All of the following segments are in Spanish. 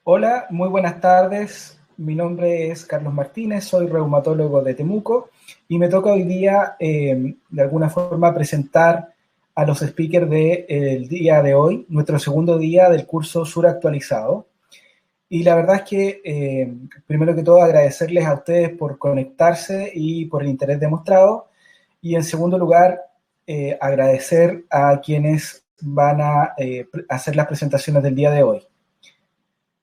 Hola, muy buenas tardes. Mi nombre es Carlos Martínez, soy reumatólogo de Temuco y me toca hoy día, de alguna forma, presentar a los speakers del día de hoy, nuestro segundo día del curso Sur Actualizado. Y la verdad es que, primero que todo, agradecerles a ustedes por conectarse y por el interés demostrado. Y en segundo lugar, agradecer a quienes van a hacer las presentaciones del día de hoy.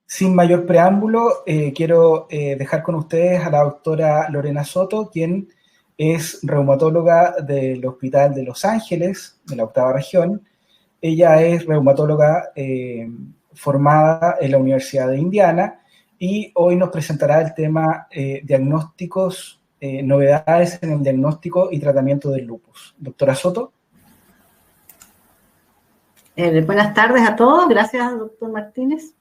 Sin mayor preámbulo, quiero dejar con ustedes a la doctora Lorena Soto, quien es reumatóloga del Hospital de Los Ángeles, de la 8ª región. Ella es reumatóloga formada en la Universidad de Indiana y hoy nos presentará el tema diagnósticos, novedades en el diagnóstico y tratamiento del lupus. Doctora Soto. Buenas tardes a todos. Gracias, doctor Martínez.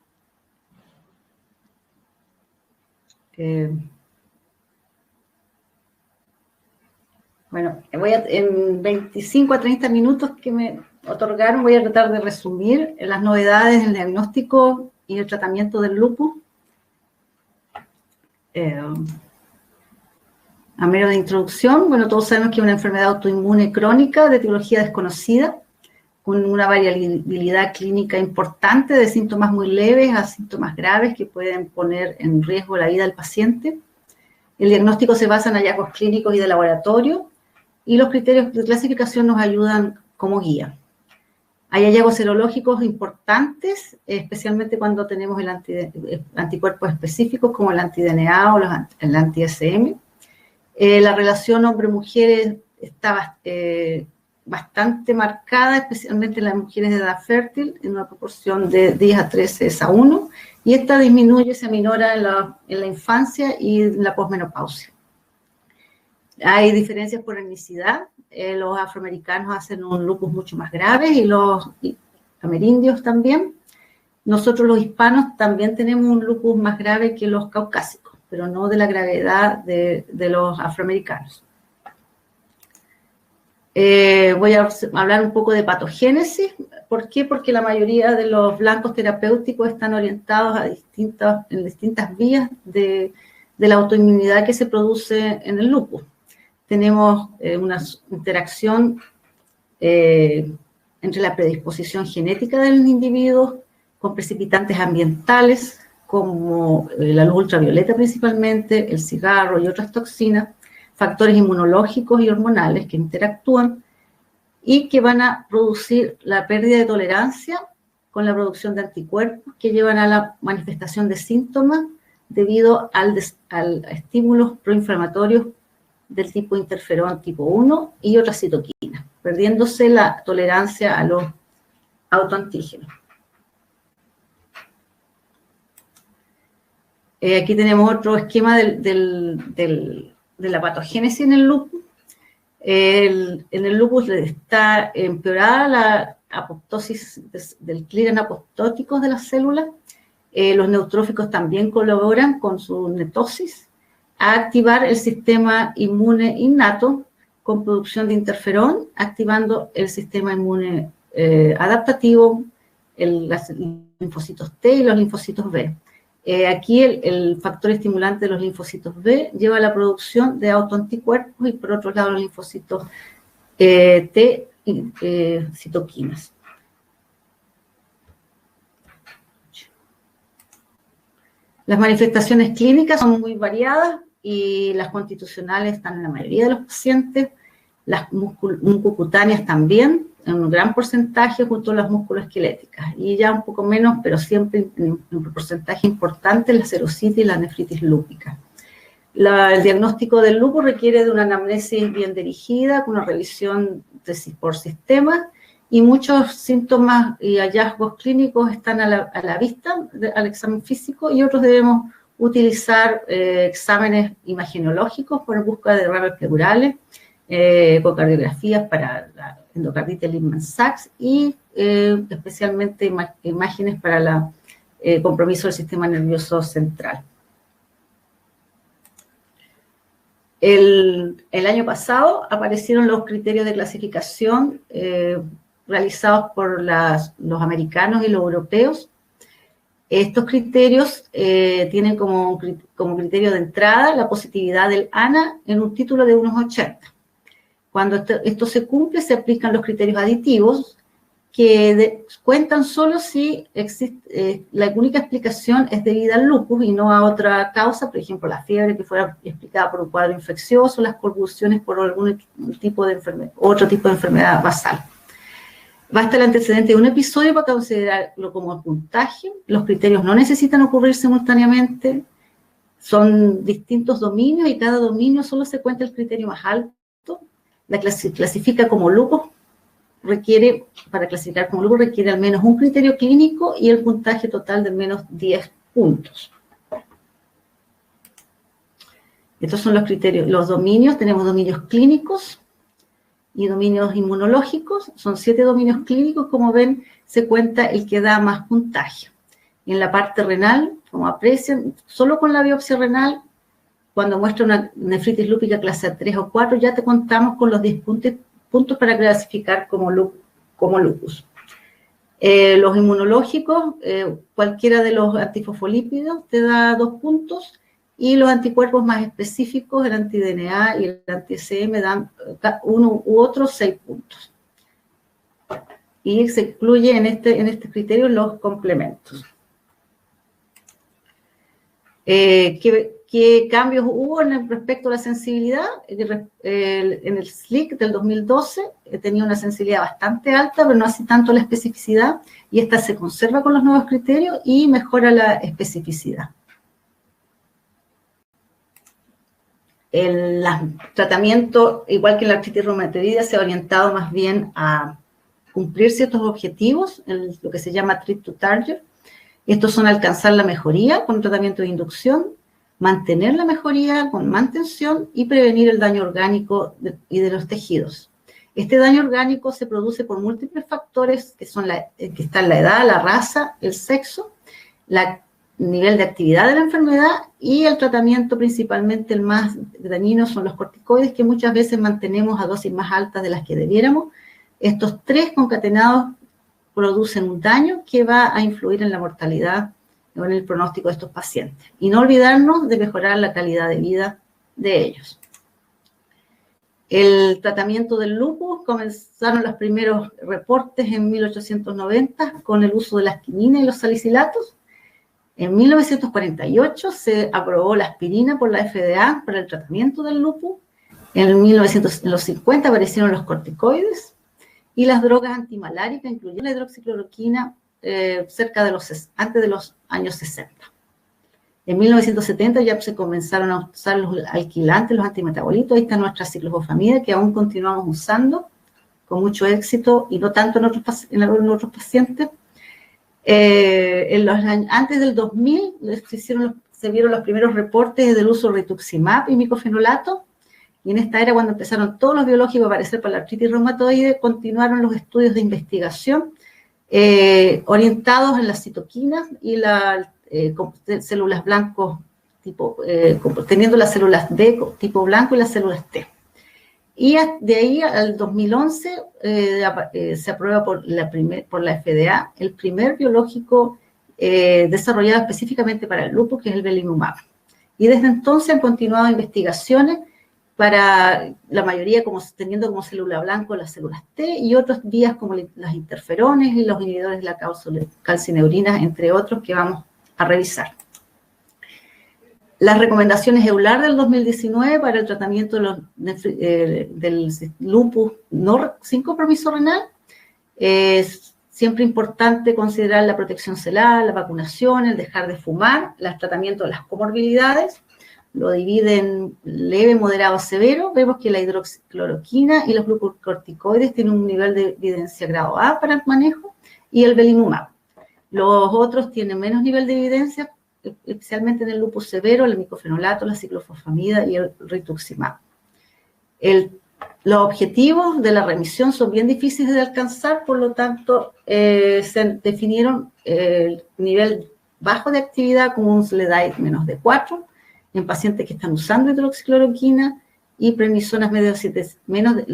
Bueno, en 25 a 30 minutos que me otorgaron voy a tratar de resumir las novedades del diagnóstico y el tratamiento del lupus. A mero de introducción, bueno, todos sabemos que es una enfermedad autoinmune crónica de etiología desconocida, con una variabilidad clínica importante de síntomas muy leves a síntomas graves que pueden poner en riesgo la vida del paciente. El diagnóstico se basa en hallazgos clínicos y de laboratorio, y los criterios de clasificación nos ayudan como guía. Hay hallazgos serológicos importantes, especialmente cuando tenemos anticuerpos específicos como el anti-DNA o el anti-SM. La relación hombre-mujer está bastante marcada, especialmente en las mujeres de edad fértil, en una proporción de 10 a 13 es a 1, y esta disminuye, se aminora en la infancia y en la posmenopausia. Hay diferencias por etnicidad. Los afroamericanos hacen un lupus mucho más grave y los amerindios también. Nosotros los hispanos también tenemos un lupus más grave que los caucásicos, pero no de la gravedad de los afroamericanos. Voy a hablar un poco de patogénesis. ¿Por qué? Porque la mayoría de los blancos terapéuticos están orientados a en distintas vías de la autoinmunidad que se produce en el lupus. Tenemos una interacción entre la predisposición genética del individuo con precipitantes ambientales, como la luz ultravioleta principalmente, el cigarro y otras toxinas, factores inmunológicos y hormonales que interactúan y que van a producir la pérdida de tolerancia con la producción de anticuerpos que llevan a la manifestación de síntomas debido al estímulos proinflamatorios del tipo interferón tipo 1 y otras citoquinas, perdiéndose la tolerancia a los autoantígenos. Aquí tenemos otro esquema de la patogénesis en el lupus. En el lupus está empeorada la apoptosis del clearance apoptótico de las células. Los neutróficos también colaboran con su netosis a activar el sistema inmune innato con producción de interferón, activando el sistema inmune adaptativo, los linfocitos T y los linfocitos B. Aquí el factor estimulante de los linfocitos B lleva a la producción de autoanticuerpos y por otro lado los linfocitos T y citoquinas. Las manifestaciones clínicas son muy variadas y las constitucionales están en la mayoría de los pacientes, las mucocutáneas también, en un gran porcentaje junto a las musculoesqueléticas, y ya un poco menos, pero siempre en un porcentaje importante, la serositis y la nefritis lúpica. El diagnóstico del lupus requiere de una anamnesis bien dirigida, con una revisión por sistema, y muchos síntomas y hallazgos clínicos están a la vista, al examen físico, y otros debemos utilizar exámenes imagenológicos por busca de derrames pleurales, ecocardiografías para la endocarditis Lehmann-Sachs y especialmente imágenes para el compromiso del sistema nervioso central. El año pasado aparecieron los criterios de clasificación realizados por los americanos y los europeos. Estos criterios tienen como criterio de entrada la positividad del ANA en un título de unos 80. Cuando esto se cumple, se aplican los criterios aditivos, que cuentan solo si existe, la única explicación es debida al lupus y no a otra causa, por ejemplo, la fiebre que fuera explicada por un cuadro infeccioso, las convulsiones por algún tipo de enfermedad, otro tipo de enfermedad basal. Basta el antecedente de un episodio para considerarlo como puntaje. Los criterios no necesitan ocurrir simultáneamente, son distintos dominios y cada dominio solo se cuenta el criterio más alto. La clasifica como lupus. Para clasificar como lupus requiere al menos un criterio clínico y el puntaje total de menos 10 puntos. Estos son los criterios, los dominios. Tenemos dominios clínicos y dominios inmunológicos. Son 7 dominios clínicos. Como ven, se cuenta el que da más puntaje. En la parte renal, como aprecian, solo con la biopsia renal, cuando muestra una nefritis lúpica clase 3 o 4, ya te contamos con los 10 puntos para clasificar como lupus. Los inmunológicos, cualquiera de los antifosfolípidos te da 2 puntos y los anticuerpos más específicos, el anti-DNA y el anti-SM, dan uno u otro 6 puntos. Y se incluye en este criterio los complementos. ¿Qué cambios hubo respecto a la sensibilidad? En el SLIC del 2012 tenía una sensibilidad bastante alta, pero no así tanto la especificidad, y esta se conserva con los nuevos criterios y mejora la especificidad. El tratamiento, igual que en la artritis reumatoidea, se ha orientado más bien a cumplir ciertos objetivos, lo que se llama treat to target. Estos son alcanzar la mejoría con tratamiento de inducción, mantener la mejoría con mantención y prevenir el daño orgánico y de los tejidos. Este daño orgánico se produce por múltiples factores que están la edad, la raza, el sexo, el nivel de actividad de la enfermedad y el tratamiento, principalmente el más dañino, son los corticoides, que muchas veces mantenemos a dosis más altas de las que debiéramos. Estos 3 concatenados producen un daño que va a influir en la mortalidad o en el pronóstico de estos pacientes. Y no olvidarnos de mejorar la calidad de vida de ellos. El tratamiento del lupus, comenzaron los primeros reportes en 1890 con el uso de la asquinina y los salicilatos. En 1948 se aprobó la aspirina por la FDA para el tratamiento del lupus. En los 50 aparecieron los corticoides y las drogas antimaláricas, incluyendo la hidroxicloroquina, antes de los años 60. En 1970 ya se comenzaron a usar los alquilantes, los antimetabolitos. Ahí está nuestra ciclofosfamida, que aún continuamos usando con mucho éxito y no tanto en otros pacientes. Antes del 2000 se vieron los primeros reportes del uso de rituximab y micofenolato, y en esta era, cuando empezaron todos los biológicos a aparecer para la artritis reumatoide, continuaron los estudios de investigación orientados en las citoquinas y las células blancos, teniendo las células B tipo blanco y las células T. Y de ahí al 2011 se aprueba por la FDA el primer biológico desarrollado específicamente para el lupus, que es el belimumab. Y desde entonces han continuado investigaciones para la mayoría teniendo como célula blanco las células T y otras vías como las interferones y los inhibidores de la calcineurina, entre otros que vamos a revisar. Las recomendaciones EULAR del 2019 para el tratamiento del lupus sin compromiso renal. Es siempre importante considerar la protección celular, la vacunación, el dejar de fumar, el tratamiento de las comorbilidades. Lo dividen leve, moderado, severo. Vemos que la hidroxicloroquina y los glucocorticoides tienen un nivel de evidencia grado A para el manejo, y el belimumab. Los otros tienen menos nivel de evidencia, especialmente en el lupus severo, el micofenolato, la ciclofosfamida y el rituximab. Los objetivos de la remisión son bien difíciles de alcanzar, por lo tanto, se definieron el nivel bajo de actividad como un SLEDAI menos de 4, en pacientes que están usando hidroxicloroquina, y prednisonas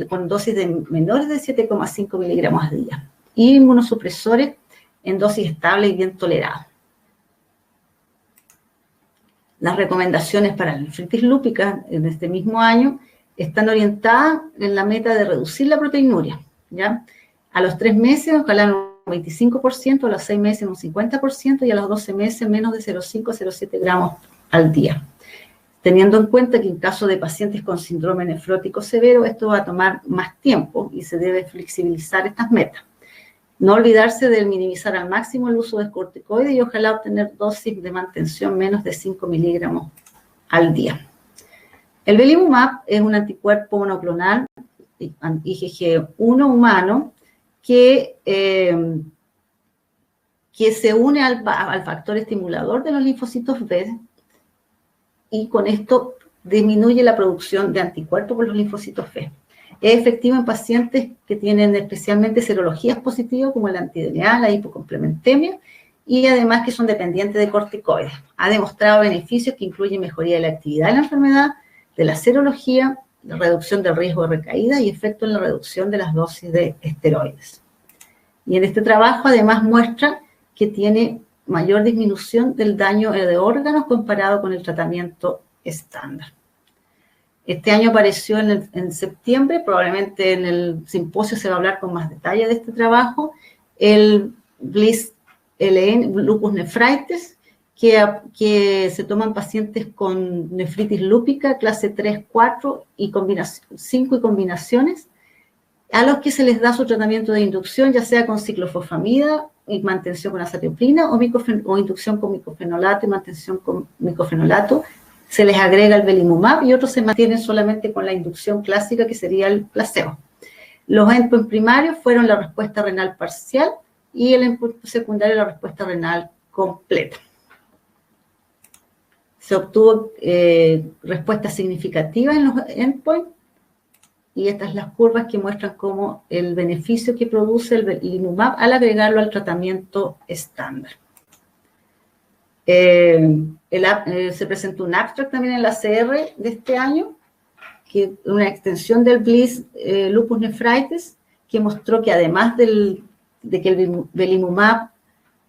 con dosis de menores de 7,5 miligramos al día, y inmunosupresores en dosis estable y bien toleradas. Las recomendaciones para la nefritis lúpica en este mismo año están orientadas en la meta de reducir la proteinuria, ¿ya? A los 3 meses, ojalá un 25%, a los 6 meses un 50% y a los 12 meses menos de 0,5 a 0,7 gramos al día. Teniendo en cuenta que en caso de pacientes con síndrome nefrótico severo, esto va a tomar más tiempo y se debe flexibilizar estas metas. No olvidarse de minimizar al máximo el uso de corticoides y ojalá obtener dosis de mantención menos de 5 miligramos al día. El belimumab es un anticuerpo monoclonal IgG1 humano que se une al factor estimulador de los linfocitos B y con esto disminuye la producción de anticuerpos por los linfocitos B. Es efectivo en pacientes que tienen especialmente serologías positivas como el anti-DNA, la hipocomplementemia, y además que son dependientes de corticoides. Ha demostrado beneficios que incluyen mejoría de la actividad de la enfermedad, de la serología, la reducción del riesgo de recaída y efecto en la reducción de las dosis de esteroides. Y en este trabajo además muestra que tiene mayor disminución del daño de órganos comparado con el tratamiento estándar. Este año apareció en septiembre, probablemente en el simposio se va a hablar con más detalle de este trabajo, el BLISS-LN, lupus nephritis, que se toman pacientes con nefritis lúpica, clase 3, 4 y 5 y combinaciones, a los que se les da su tratamiento de inducción, ya sea con ciclofosfamida y mantención con azatioprina o inducción con micofenolato y mantención con micofenolato. Se les agrega el belimumab y otros se mantienen solamente con la inducción clásica, que sería el placebo. Los endpoints primarios fueron la respuesta renal parcial y el endpoint secundario la respuesta renal completa. Se obtuvo respuestas significativas en los endpoints y estas son las curvas que muestran cómo el beneficio que produce el belimumab al agregarlo al tratamiento estándar. Se presentó un abstract también en la CR de este año, que una extensión del BLISS lupus nephritis, que mostró que además de que el belimumab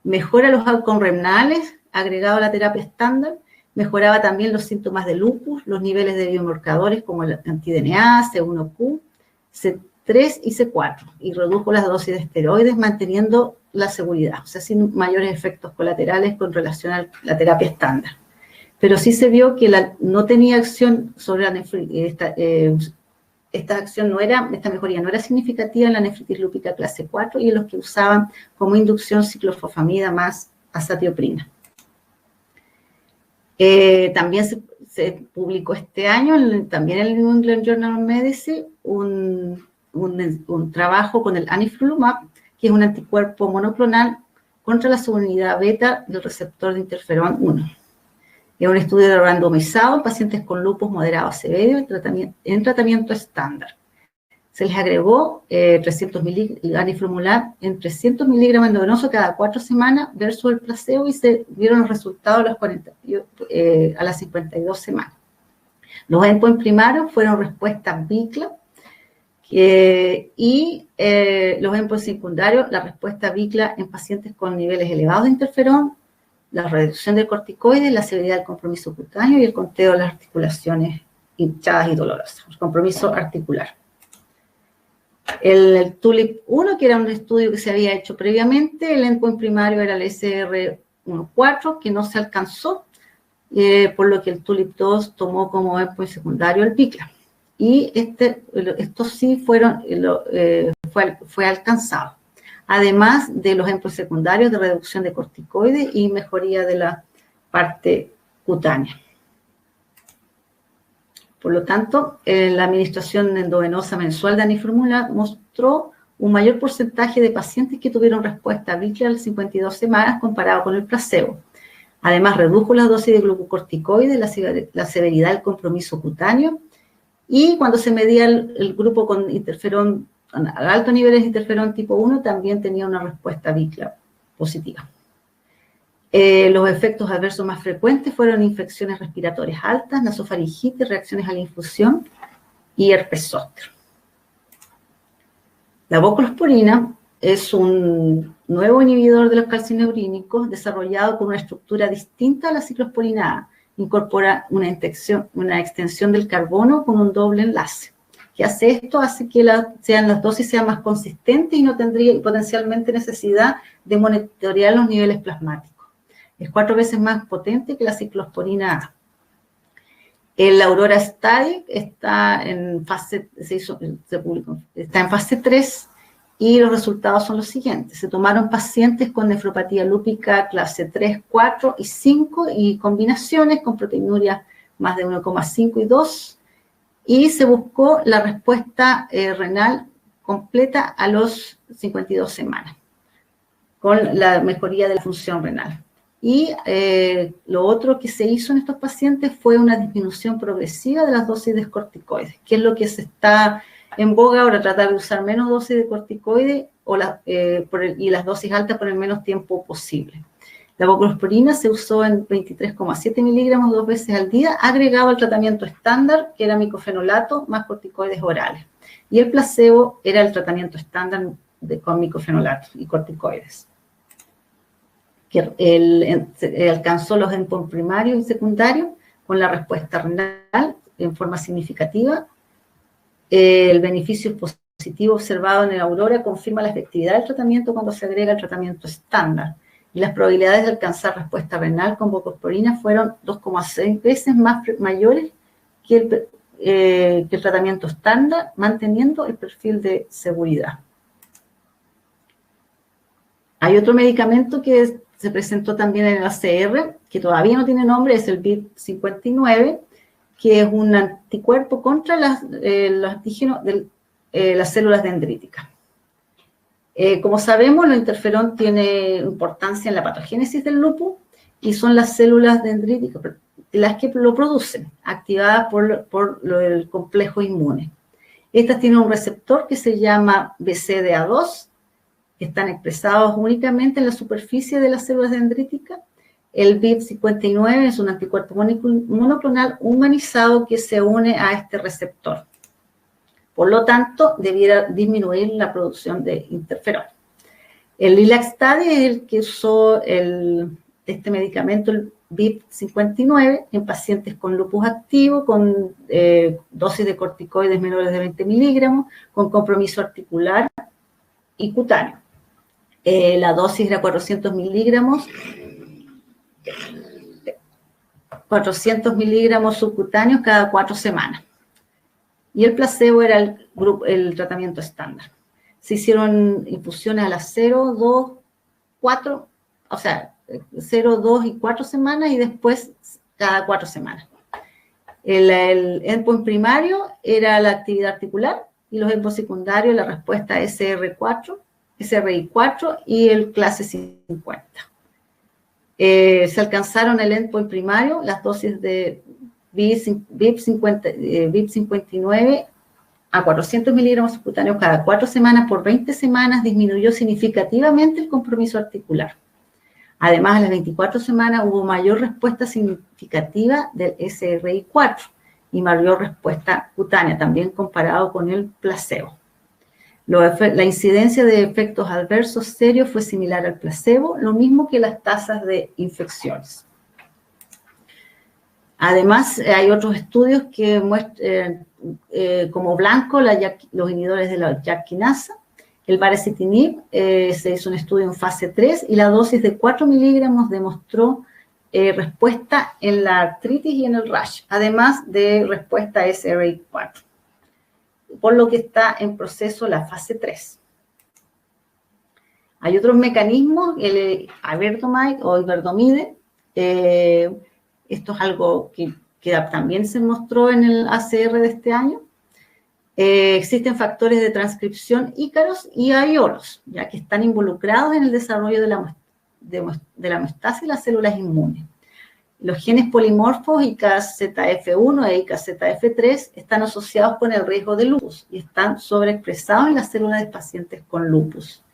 mejora los outcomes renales agregado a la terapia estándar, mejoraba también los síntomas de lupus, los niveles de biomarcadores como el anti-DNA, C1Q, C3 y C4, y redujo las dosis de esteroides manteniendo la seguridad, o sea, sin mayores efectos colaterales con relación a la terapia estándar. Pero sí se vio que no tenía acción sobre la nefritis, esta mejoría no era significativa en la nefritis lúpica clase 4 y en los que usaban como inducción ciclofosfamida más azatioprina. También se publicó este año, también en el New England Journal of Medicine, un trabajo con el anifrolumab, que es un anticuerpo monoclonal contra la subunidad beta del receptor de interferón 1. Es un estudio randomizado en pacientes con lupus moderado a severo en tratamiento estándar. Se les agregó 300 anifrolumab en 300 miligramos endovenoso cada 4 semanas versus el placebo y se vieron los resultados a las 52 semanas. Los endpoints primarios fueron respuestas BICLA y los endpoints secundarios, la respuesta BICLA en pacientes con niveles elevados de interferón, la reducción del corticoide, la severidad del compromiso cutáneo y el conteo de las articulaciones hinchadas y dolorosas, el compromiso articular. El TULIP-1, que era un estudio que se había hecho previamente, el endpoint primario era el SR14, que no se alcanzó, por lo que el TULIP-2 tomó como endpoint secundario el BICLA. Y estos sí fue alcanzado, además de los endpoints secundarios de reducción de corticoides y mejoría de la parte cutánea. Por lo tanto, la administración endovenosa mensual de anifrolumab mostró un mayor porcentaje de pacientes que tuvieron respuesta BICLA a las 52 semanas comparado con el placebo. Además, redujo la dosis de glucocorticoides, la severidad del compromiso cutáneo, y cuando se medía el grupo con interferón, a altos niveles de interferón tipo 1, también tenía una respuesta BICLA positiva. Los efectos adversos más frecuentes fueron infecciones respiratorias altas, nasofaringitis, reacciones a la infusión y herpes zóster. La voclosporina es un nuevo inhibidor de los calcineurínicos desarrollado con una estructura distinta a la ciclosporina A incorpora una extensión del carbono con un doble enlace. ¿Qué hace esto? Hace que las dosis sean más consistentes y no tendría potencialmente necesidad de monitorear los niveles plasmáticos. Es 4 veces más potente que la ciclosporina A. El Aurora Study está en fase 3 y los resultados son los siguientes. Se tomaron pacientes con nefropatía lúpica clase 3, 4 y 5 y combinaciones con proteinuria más de 1,5 y 2 y se buscó la respuesta renal completa a los 52 semanas con la mejoría de la función renal. Y lo otro que se hizo en estos pacientes fue una disminución progresiva de las dosis de corticoides, que es lo que se está en boga ahora, tratar de usar menos dosis de corticoides y las dosis altas por el menos tiempo posible. La voclosporina se usó en 23,7 miligramos 2 veces al día, agregado al tratamiento estándar, que era micofenolato más corticoides orales. Y el placebo era el tratamiento estándar con micofenolato y corticoides. Que alcanzó los endpoints primarios y secundarios con la respuesta renal en forma significativa. El beneficio positivo observado en el Aurora confirma la efectividad del tratamiento cuando se agrega el tratamiento estándar. Y las probabilidades de alcanzar respuesta renal con voclosporina fueron 2,6 veces mayores que el tratamiento estándar, manteniendo el perfil de seguridad. Hay otro medicamento que se presentó también en el ACR, que todavía no tiene nombre, es el BIP59, que es un anticuerpo contra los antígenos de las células dendríticas. Como sabemos, el interferón tiene importancia en la patogénesis del lupus y son las células dendríticas las que lo producen, activadas por el complejo inmune. Estas tienen un receptor que se llama BCDA2, que están expresados únicamente en la superficie de las células dendríticas. El BIP59 es un anticuerpo monoclonal humanizado que se une a este receptor. Por lo tanto, debiera disminuir la producción de interferón. El LILAC Study es el que usó este medicamento, el BIP59, en pacientes con lupus activo, con dosis de corticoides menores de 20 miligramos, con compromiso articular y cutáneo. La dosis era 400 miligramos subcutáneos cada 4 semanas. Y el placebo era el tratamiento estándar. Se hicieron infusiones a las 0, 2, 4, o sea, 0, 2 y 4 semanas y después cada 4 semanas. El endpoint primario era la actividad articular y los endpoints secundarios, la respuesta SRI4 y el clase 50. Se alcanzaron el endpoint primario, las dosis de BIP59 a 400 miligramos subcutáneos cada 4 semanas por 20 semanas disminuyó significativamente el compromiso articular. Además, a las 24 semanas hubo mayor respuesta significativa del SRI4 y mayor respuesta cutánea, también comparado con el placebo. La incidencia de efectos adversos serios fue similar al placebo, lo mismo que las tasas de infecciones. Además, hay otros estudios que muestran como blanco los inhibidores de la JAK quinasa. El baricitinib se hizo un estudio en fase 3 y la dosis de 4 miligramos demostró respuesta en la artritis y en el rash, además de respuesta SRI4, por lo que está en proceso la fase 3. Hay otros mecanismos, el iberdomide o iberdomide. Esto es algo que también se mostró en el ACR de este año. Existen factores de transcripción ícaros y aiolos, ya que están involucrados en el desarrollo de la homeostasis y las células inmunes. Los genes polimorfos IKZF1 e IKZF3 están asociados con el riesgo de lupus y están sobreexpresados en las células de pacientes con lupus.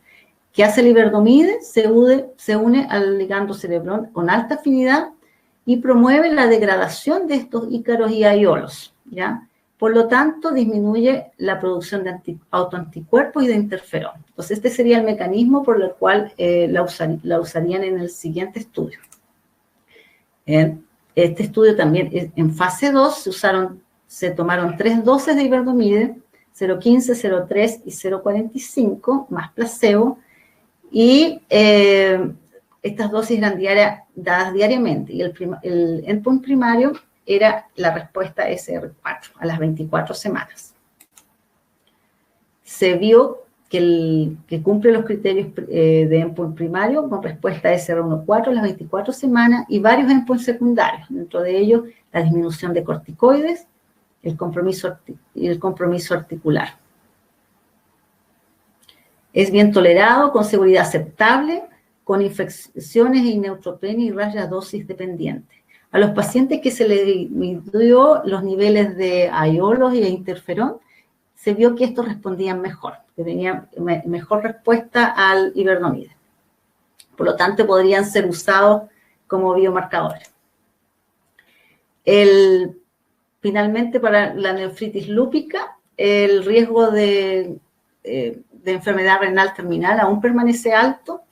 ¿Qué hace el iberdomide? Se une al ligando cerebrón con alta afinidad y promueve la degradación de estos ícaros y aiolos, ¿ya? Por lo tanto, disminuye la producción de autoanticuerpos y de interferón. Entonces, este sería el mecanismo por el cual la usarían en el siguiente estudio. Este estudio también, en fase 2, se tomaron 3 dosis de iberdomide, 0,15, 0,3 y 0,45, más placebo, y estas dosis eran dadas diariamente, y el endpoint primario era la respuesta SR4 a las 24 semanas. Se vio que cumple los criterios de endpoint primario con respuesta SR1-4 a las 24 semanas y varios endpoints secundarios, dentro de ellos la disminución de corticoides, el compromiso articular. Es bien tolerado, con seguridad aceptable, con infecciones y neutropenia y rayas dosis dependientes. A los pacientes que se les disminuyó los niveles de aiolos y de interferón, se vio que estos respondían mejor, que tenían mejor respuesta al iberdomide. Por lo tanto, podrían ser usados como biomarcadores. Finalmente, para la nefritis lúpica, el riesgo de enfermedad renal terminal aún permanece alto.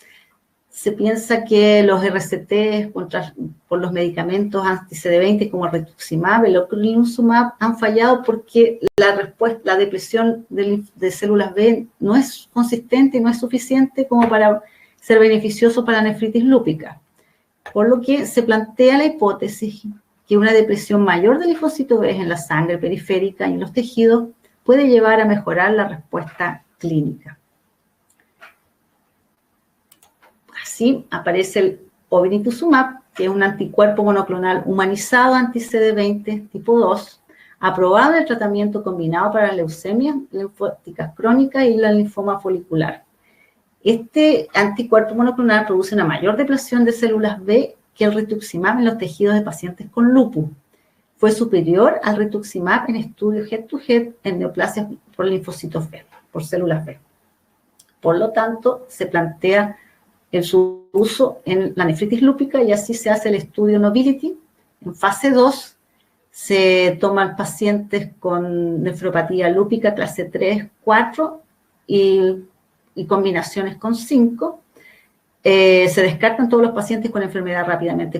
Se piensa que los RCT por los medicamentos anti-CD20 como el rituximab, el ocrelizumab, han fallado porque la depresión de células B no es consistente y no es suficiente como para ser beneficioso para la nefritis lúpica. Por lo que se plantea la hipótesis que una depresión mayor de linfocitos B en la sangre periférica y en los tejidos puede llevar a mejorar la respuesta clínica. Así aparece el obinutuzumab, que es un anticuerpo monoclonal humanizado anti-CD20 tipo 2, aprobado en el tratamiento combinado para las leucemias linfóticas crónicas y la linfoma folicular. Este anticuerpo monoclonal produce una mayor depresión de células B que el rituximab en los tejidos de pacientes con lupus. Fue superior al rituximab en estudios head-to-head en neoplasias por linfocitos B, por células B. Por lo tanto, se plantea su uso en la nefritis lúpica y así se hace el estudio Nobility. En fase 2 se toman pacientes con nefropatía lúpica clase 3, 4 y combinaciones con 5. Se descartan todos los pacientes con enfermedad rápidamente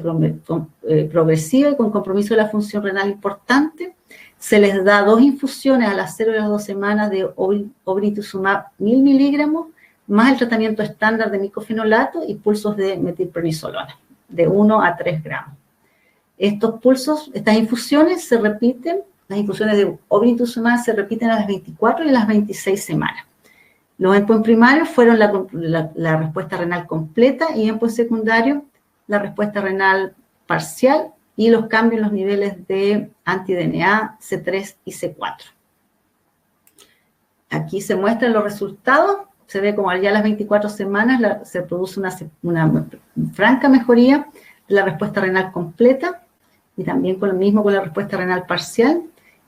progresiva y con compromiso de la función renal importante. Se les da 2 infusiones a las 0 y las 2 semanas de obinutuzumab 1000 miligramos, más el tratamiento estándar de micofenolato y pulsos de metilprednisolona, de 1 a 3 gramos. Estas infusiones se repiten, las infusiones de obinutuzumab se repiten a las 24 y a las 26 semanas. Los endpoints primarios fueron la respuesta renal completa y endpoints secundarios la respuesta renal parcial y los cambios en los niveles de anti-DNA, C3 y C4. Aquí se muestran los resultados. Se ve como ya a las 24 semanas se produce una franca mejoría de la respuesta renal completa y también con la respuesta renal parcial.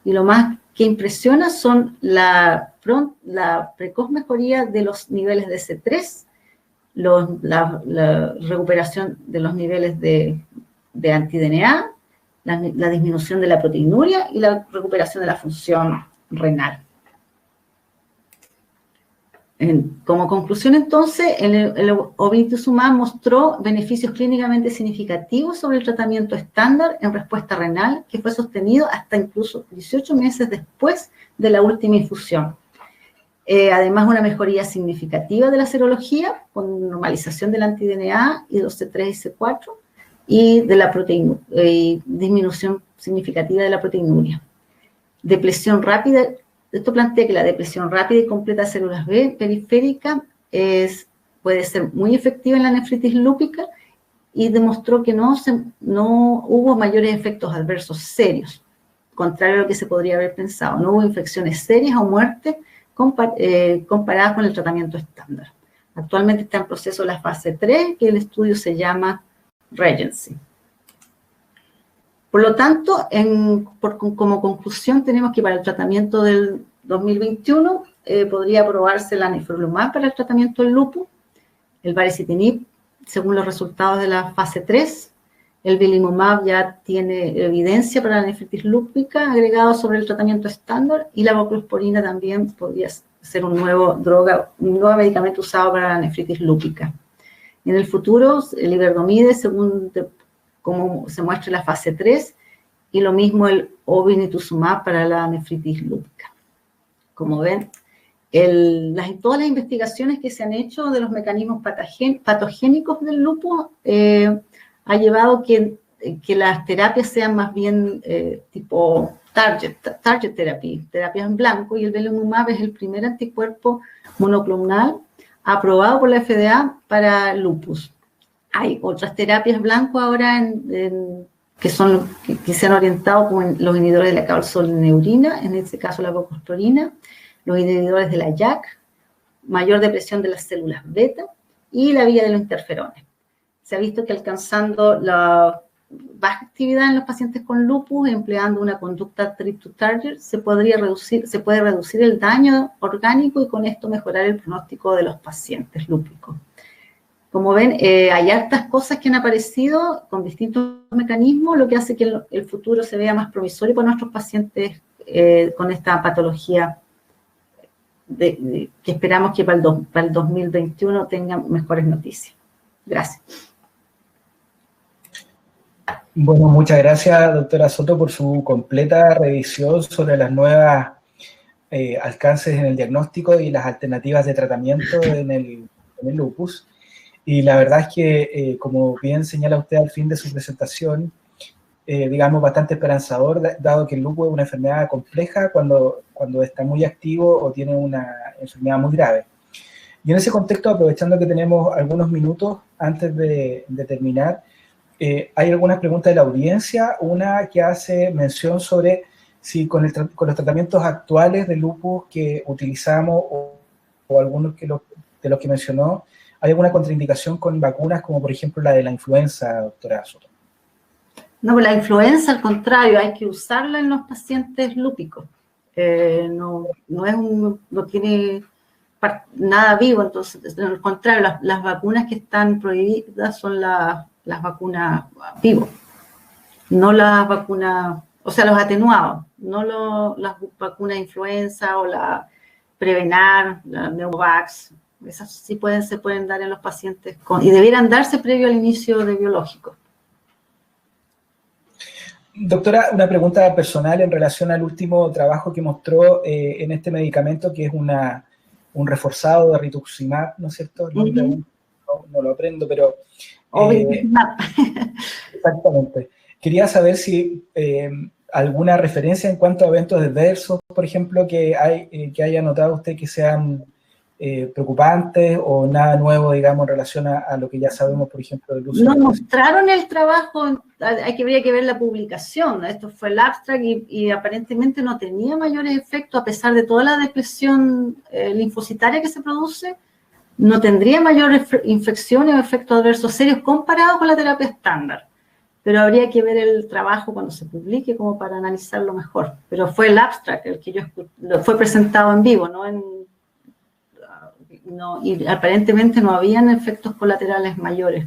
Y lo más que impresiona son la precoz mejoría de los niveles de C3, la recuperación de los niveles de anti-DNA, la disminución de la proteinuria y la recuperación de la función renal. Como conclusión, entonces, el obinutuzumab mostró beneficios clínicamente significativos sobre el tratamiento estándar en respuesta renal, que fue sostenido hasta incluso 18 meses después de la última infusión. Además, una mejoría significativa de la serología, con normalización del anti-DNA y de los C3 y C4, y de la disminución significativa de la proteinuria. Depresión rápida. Esto plantea que la depresión rápida y completa de células B periférica puede ser muy efectiva en la nefritis lúpica y demostró que no hubo mayores efectos adversos serios, contrario a lo que se podría haber pensado. No hubo infecciones serias o muerte comparadas con el tratamiento estándar. Actualmente está en proceso la fase 3, que el estudio se llama Regency. Por lo tanto, como conclusión, tenemos que para el tratamiento del 2021 podría aprobarse la nifrolumab para el tratamiento del lupus, el baricitinib, según los resultados de la fase 3, el belimumab ya tiene evidencia para la nefritis lúpica agregado sobre el tratamiento estándar y la voclosporina también podría ser un nuevo medicamento usado para la nefritis lúpica. En el futuro, el iberdomide, según como se muestra en la fase 3, y lo mismo el obinutuzumab para la nefritis lúpica. Como ven, todas las investigaciones que se han hecho de los mecanismos patogénicos del lupus ha llevado que las terapias sean más bien tipo target therapy, terapias en blanco, y el belimumab es el primer anticuerpo monoclonal aprobado por la FDA para lupus. Hay otras terapias blanco ahora que se han orientado con los inhibidores de la calcineurina, en este caso la voclosporina, los inhibidores de la JAK, mayor depresión de las células beta y la vía de los interferones. Se ha visto que alcanzando la baja actividad en los pacientes con lupus, empleando una conducta trip to target, se puede reducir el daño orgánico y con esto mejorar el pronóstico de los pacientes lúpicos. Como ven, hay hartas cosas que han aparecido con distintos mecanismos, lo que hace que el futuro se vea más promisorio para nuestros pacientes con esta patología que esperamos que para el 2021 tengan mejores noticias. Gracias. Bueno, muchas gracias, doctora Soto, por su completa revisión sobre las nuevas alcances en el diagnóstico y las alternativas de tratamiento en el lupus. Y la verdad es que, como bien señala usted al fin de su presentación, digamos, bastante esperanzador, dado que el lupus es una enfermedad compleja cuando está muy activo o tiene una enfermedad muy grave. Y en ese contexto, aprovechando que tenemos algunos minutos antes de terminar, hay algunas preguntas de la audiencia, una que hace mención sobre si con los tratamientos actuales de lupus que utilizamos o algunos de los que mencionó, ¿hay alguna contraindicación con vacunas como por ejemplo la de la influenza, doctora Soto? No, la influenza al contrario, hay que usarla en los pacientes lúpicos. No tiene nada vivo, entonces al contrario, las vacunas que están prohibidas son las vacunas vivos, no las vacunas, o sea, los atenuados, no las vacunas de influenza o la Prevenar, la Neumovax. Esas sí se pueden dar en los pacientes y debieran darse previo al inicio de biológicos. Doctora, una pregunta personal en relación al último trabajo que mostró en este medicamento, que es un reforzado de rituximab, ¿no es cierto? El nombre no lo aprendo, pero... exactamente. Quería saber si alguna referencia en cuanto a eventos adversos, por ejemplo, que haya notado usted que sean preocupantes o nada nuevo, digamos, en relación a lo que ya sabemos, por ejemplo, del uso. Nos mostraron el trabajo, habría que ver la publicación, ¿no? Esto fue el abstract y aparentemente no tenía mayores efectos, a pesar de toda la depresión linfocitaria que se produce, no tendría mayores infecciones o efectos adversos serios comparados con la terapia estándar. Pero habría que ver el trabajo cuando se publique como para analizarlo mejor. Pero fue el abstract el que fue presentado en vivo, y aparentemente no habían efectos colaterales mayores.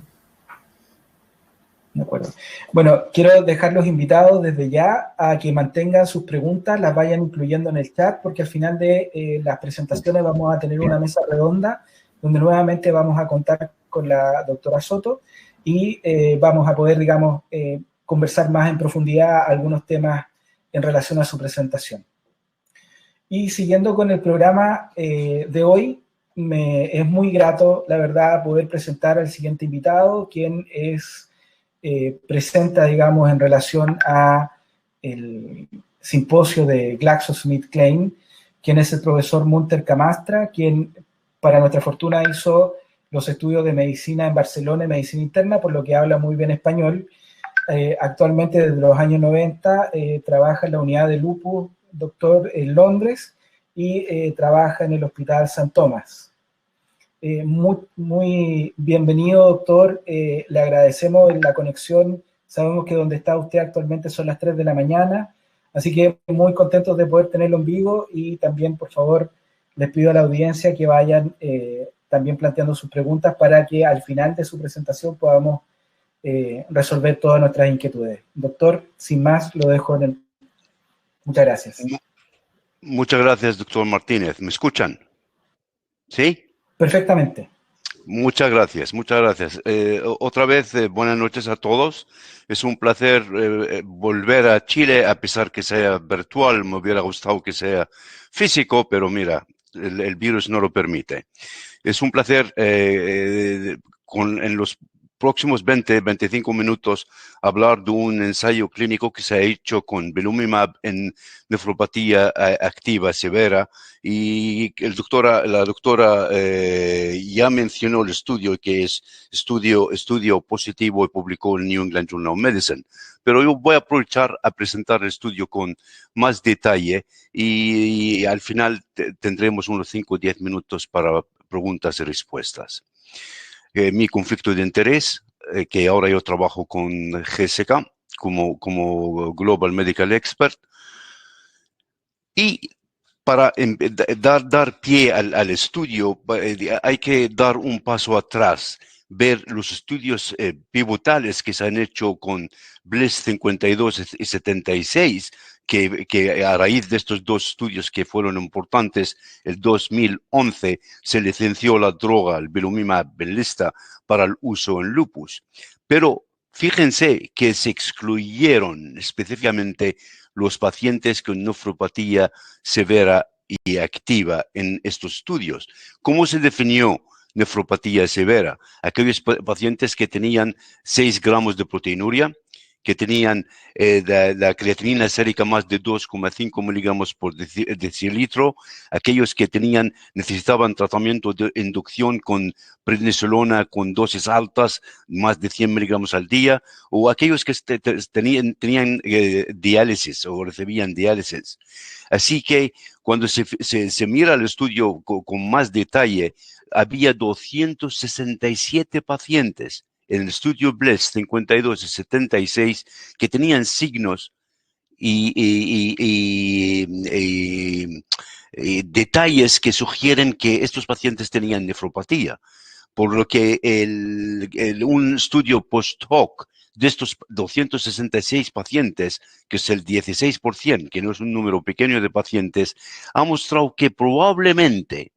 De acuerdo. Bueno, quiero dejar los invitados desde ya a que mantengan sus preguntas, las vayan incluyendo en el chat, porque al final de las presentaciones vamos a tener una mesa redonda donde nuevamente vamos a contar con la doctora Soto y vamos a poder, digamos, conversar más en profundidad algunos temas en relación a su presentación. Y siguiendo con el programa de hoy, es muy grato, la verdad, poder presentar al siguiente invitado, quien presenta, digamos, en relación a el simposio de GlaxoSmithKline, quien es el profesor Munter Camastra, quien, para nuestra fortuna, hizo los estudios de medicina en Barcelona y medicina interna, por lo que habla muy bien español. Actualmente, desde los años 90, trabaja en la unidad de lupus, doctor en Londres, y trabaja en el Hospital St. Thomas. Muy bienvenido, doctor. Le agradecemos la conexión. Sabemos que donde está usted actualmente son las 3 de la mañana, así que muy contentos de poder tenerlo en vivo y también, por favor, les pido a la audiencia que vayan también planteando sus preguntas para que al final de su presentación podamos resolver todas nuestras inquietudes. Doctor, sin más, lo dejo en el... Muchas gracias. Muchas gracias, doctor Martínez. ¿Me escuchan? ¿Sí? Perfectamente. Muchas gracias, muchas gracias. Otra vez, buenas noches a todos. Es un placer volver a Chile, a pesar que sea virtual. Me hubiera gustado que sea físico, pero mira, el virus no lo permite. Es un placer en los próximos 20-25 minutos hablar de un ensayo clínico que se ha hecho con belimumab en nefropatía activa severa, y la doctora ya mencionó el estudio, que es estudio positivo, y publicó en New England Journal of Medicine. Pero yo voy a aprovechar a presentar el estudio con más detalle, y al final tendremos unos 5 o 10 minutos para preguntas y respuestas. Mi conflicto de interés, que ahora yo trabajo con GSK como Global Medical Expert, y para dar pie al estudio, hay que dar un paso atrás, ver los estudios pivotales que se han hecho con Bliss 52 y 76, que a raíz de estos dos estudios que fueron importantes, el 2011 se licenció la droga, el belimumab Benlysta, para el uso en lupus. Pero fíjense que se excluyeron específicamente los pacientes con nefropatía severa y activa en estos estudios. ¿Cómo se definió nefropatía severa? Aquellos pacientes que tenían 6 gramos de proteinuria, que tenían la creatinina sérica más de 2,5 miligramos por decilitro, aquellos que necesitaban tratamiento de inducción con prednisolona con dosis altas, más de 100 miligramos al día, o aquellos que tenían diálisis o recibían diálisis. Así que cuando se mira el estudio con más detalle, había 267 pacientes en el estudio Bliss 52 y 76 que tenían signos y detalles que sugieren que estos pacientes tenían nefropatía. Por lo que un estudio post-hoc de estos 266 pacientes, que es el 16%, que no es un número pequeño de pacientes, ha mostrado que probablemente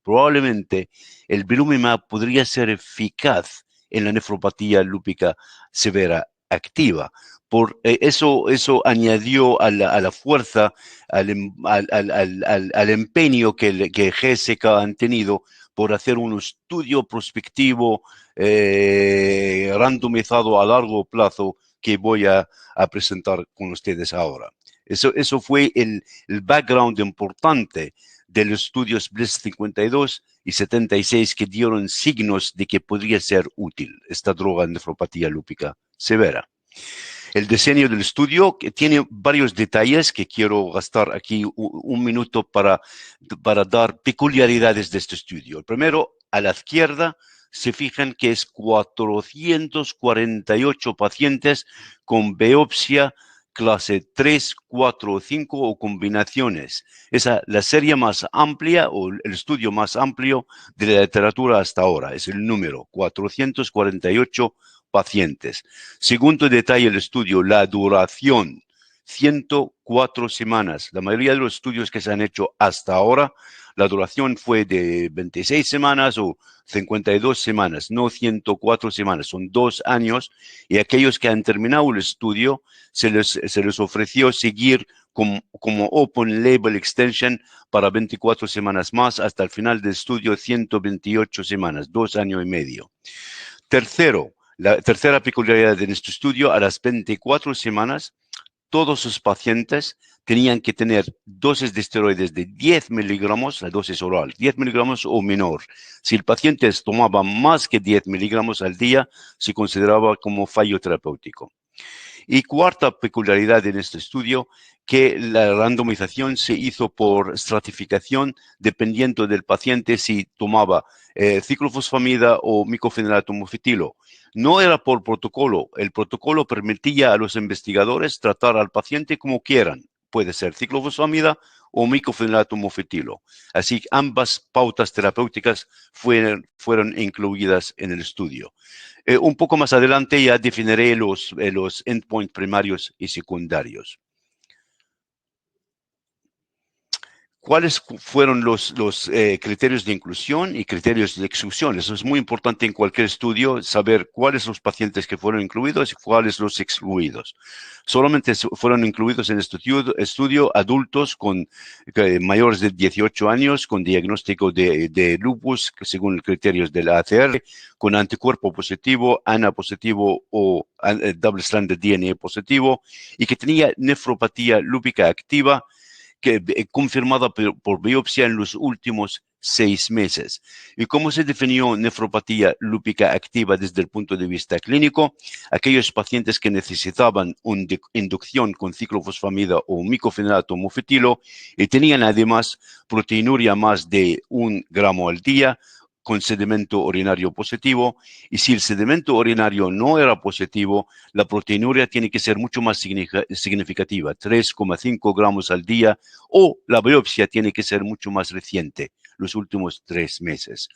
el belimumab podría ser eficaz en la nefropatía lúpica severa activa. Por eso añadió a la fuerza, al empeño que GSK han tenido por hacer un estudio prospectivo randomizado a largo plazo, que voy a presentar con ustedes ahora. Eso fue el background importante de los estudios Bliss 52 y 76, que dieron signos de que podría ser útil esta droga en nefropatía lúpica severa. El diseño del estudio, que tiene varios detalles que quiero gastar aquí un minuto para dar peculiaridades de este estudio. El primero, a la izquierda, se fijan que es 448 pacientes con biopsia clase 3, 4 o 5 o combinaciones. Esa es la serie más amplia, o el estudio más amplio de la literatura hasta ahora. Es el número 448 pacientes. Segundo detalle del estudio, la duración, 104 semanas. La mayoría de los estudios que se han hecho hasta ahora, la duración fue de 26 semanas o 52 semanas, no 104 semanas, son 2 años, y aquellos que han terminado el estudio se les ofreció seguir como Open Label Extension para 24 semanas más, hasta el final del estudio 128 semanas, 2 años y medio. Tercero, la tercera peculiaridad de este estudio, a las 24 semanas, todos sus pacientes tenían que tener dosis de esteroides de 10 miligramos, la dosis oral, 10 miligramos o menor. Si el paciente tomaba más que 10 miligramos al día, se consideraba como fallo terapéutico. Y cuarta peculiaridad en este estudio, que la randomización se hizo por estratificación, dependiendo del paciente si tomaba ciclofosfamida o micofenidato mofetilo. No era por protocolo. El protocolo permitía a los investigadores tratar al paciente como quieran. Puede ser ciclofosfamida o micofenidato mofetilo. Así que ambas pautas terapéuticas fueron incluidas en el estudio. Un poco más adelante ya definiré los endpoints primarios y secundarios. ¿Cuáles fueron los criterios de inclusión y criterios de exclusión? Eso es muy importante en cualquier estudio, saber cuáles los pacientes que fueron incluidos y cuáles los excluidos. Solamente fueron incluidos en este estudio adultos con mayores de 18 años con diagnóstico de lupus, según los criterios de la ACR, con anticuerpo positivo, ANA positivo o double strand de DNA positivo y que tenía nefropatía lúpica activa confirmada por biopsia en los últimos 6 meses. ¿Y cómo se definió nefropatía lúpica activa desde el punto de vista clínico? Aquellos pacientes que necesitaban una inducción con ciclofosfamida o micofenato mofetilo y tenían además proteinuria más de 1 gramo al día, con sedimento urinario positivo, y si el sedimento urinario no era positivo, la proteinuria tiene que ser mucho más significativa, 3,5 gramos al día, o la biopsia tiene que ser mucho más reciente, los últimos 3 meses.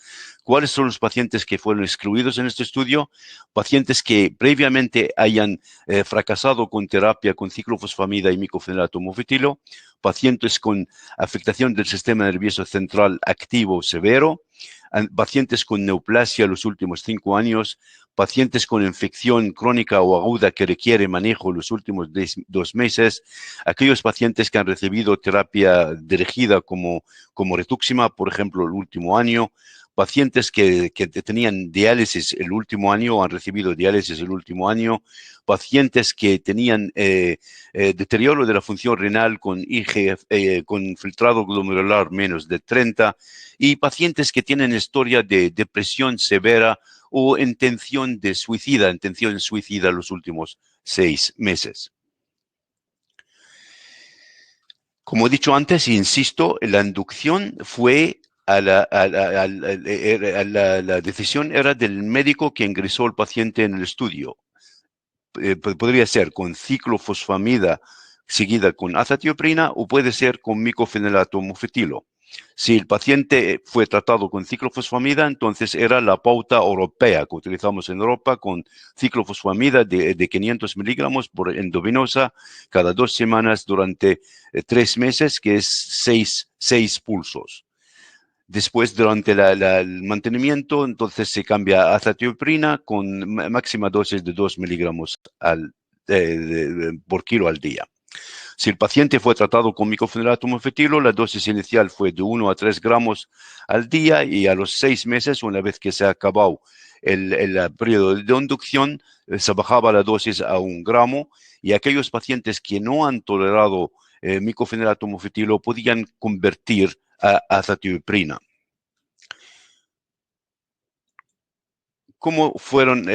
¿Cuáles son los pacientes que fueron excluidos en este estudio? Pacientes que previamente hayan fracasado con terapia con ciclofosfamida y micofenato mofetilo, pacientes con afectación del sistema nervioso central activo severo, pacientes con neoplasia los últimos 5 años, pacientes con infección crónica o aguda que requiere manejo los últimos 2 meses, aquellos pacientes que han recibido terapia dirigida como rituximab, por ejemplo, el último año, pacientes que tenían diálisis el último año o han recibido diálisis el último año, pacientes que tenían deterioro de la función renal con con filtrado glomerular menos de 30 y pacientes que tienen historia de depresión severa o intención suicida los últimos 6 meses. Como he dicho antes, insisto, la inducción fue la decisión era del médico que ingresó al paciente en el estudio. Podría ser con ciclofosfamida seguida con azatioprina o puede ser con micofenolato mofetilo. Si el paciente fue tratado con ciclofosfamida, entonces era la pauta europea que utilizamos en Europa con ciclofosfamida de 500 miligramos por endovenosa cada 2 semanas durante 3 meses, que es 6 pulsos. Después, durante el mantenimiento, entonces se cambia a azatioprina con máxima dosis de 2 miligramos por kilo al día. Si el paciente fue tratado con micofenolato mofetilo, la dosis inicial fue de 1 a 3 gramos al día y a los 6 meses, una vez que se ha acabado el periodo de inducción, se bajaba la dosis a 1 gramo y aquellos pacientes que no han tolerado micofenolato mofetilo podían convertir a azatioprina. ¿Cómo fueron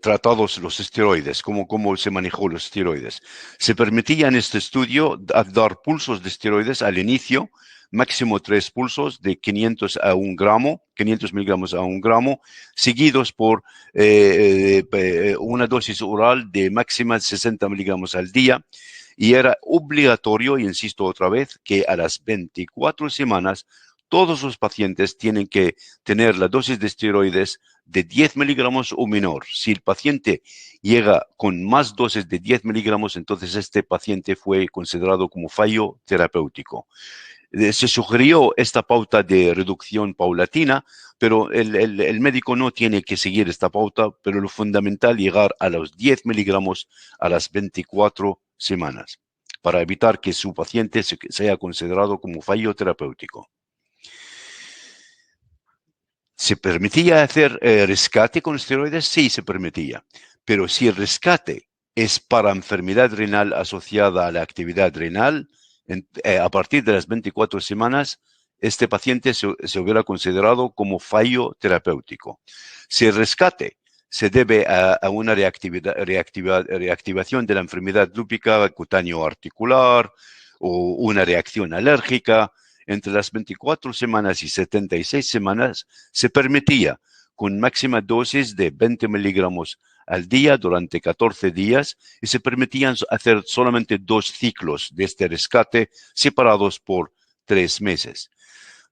tratados los esteroides? ¿Cómo se manejó los esteroides? Se permitía en este estudio dar pulsos de esteroides al inicio, máximo 3 pulsos de 500 a 1 gramo, 500 miligramos a 1 gramo, seguidos por una dosis oral de máxima 60 miligramos al día. Y era obligatorio, insisto otra vez, que a las 24 semanas todos los pacientes tienen que tener la dosis de esteroides de 10 miligramos o menor. Si el paciente llega con más dosis de 10 miligramos, entonces este paciente fue considerado como fallo terapéutico. Se sugirió esta pauta de reducción paulatina, pero el médico no tiene que seguir esta pauta, pero lo fundamental es llegar a los 10 miligramos a las 24 semanas para evitar que su paciente sea considerado como fallo terapéutico. ¿Se permitía hacer rescate con esteroides? Sí, se permitía. Pero si el rescate es para enfermedad renal asociada a la actividad renal, a partir de las 24 semanas, este paciente se hubiera considerado como fallo terapéutico. Si el rescate se debe a una reactivación de la enfermedad lúpica cutáneo articular o una reacción alérgica, entre las 24 semanas y 76 semanas se permitía con máxima dosis de 20 miligramos al día durante 14 días y se permitían hacer solamente 2 ciclos de este rescate separados por 3 meses.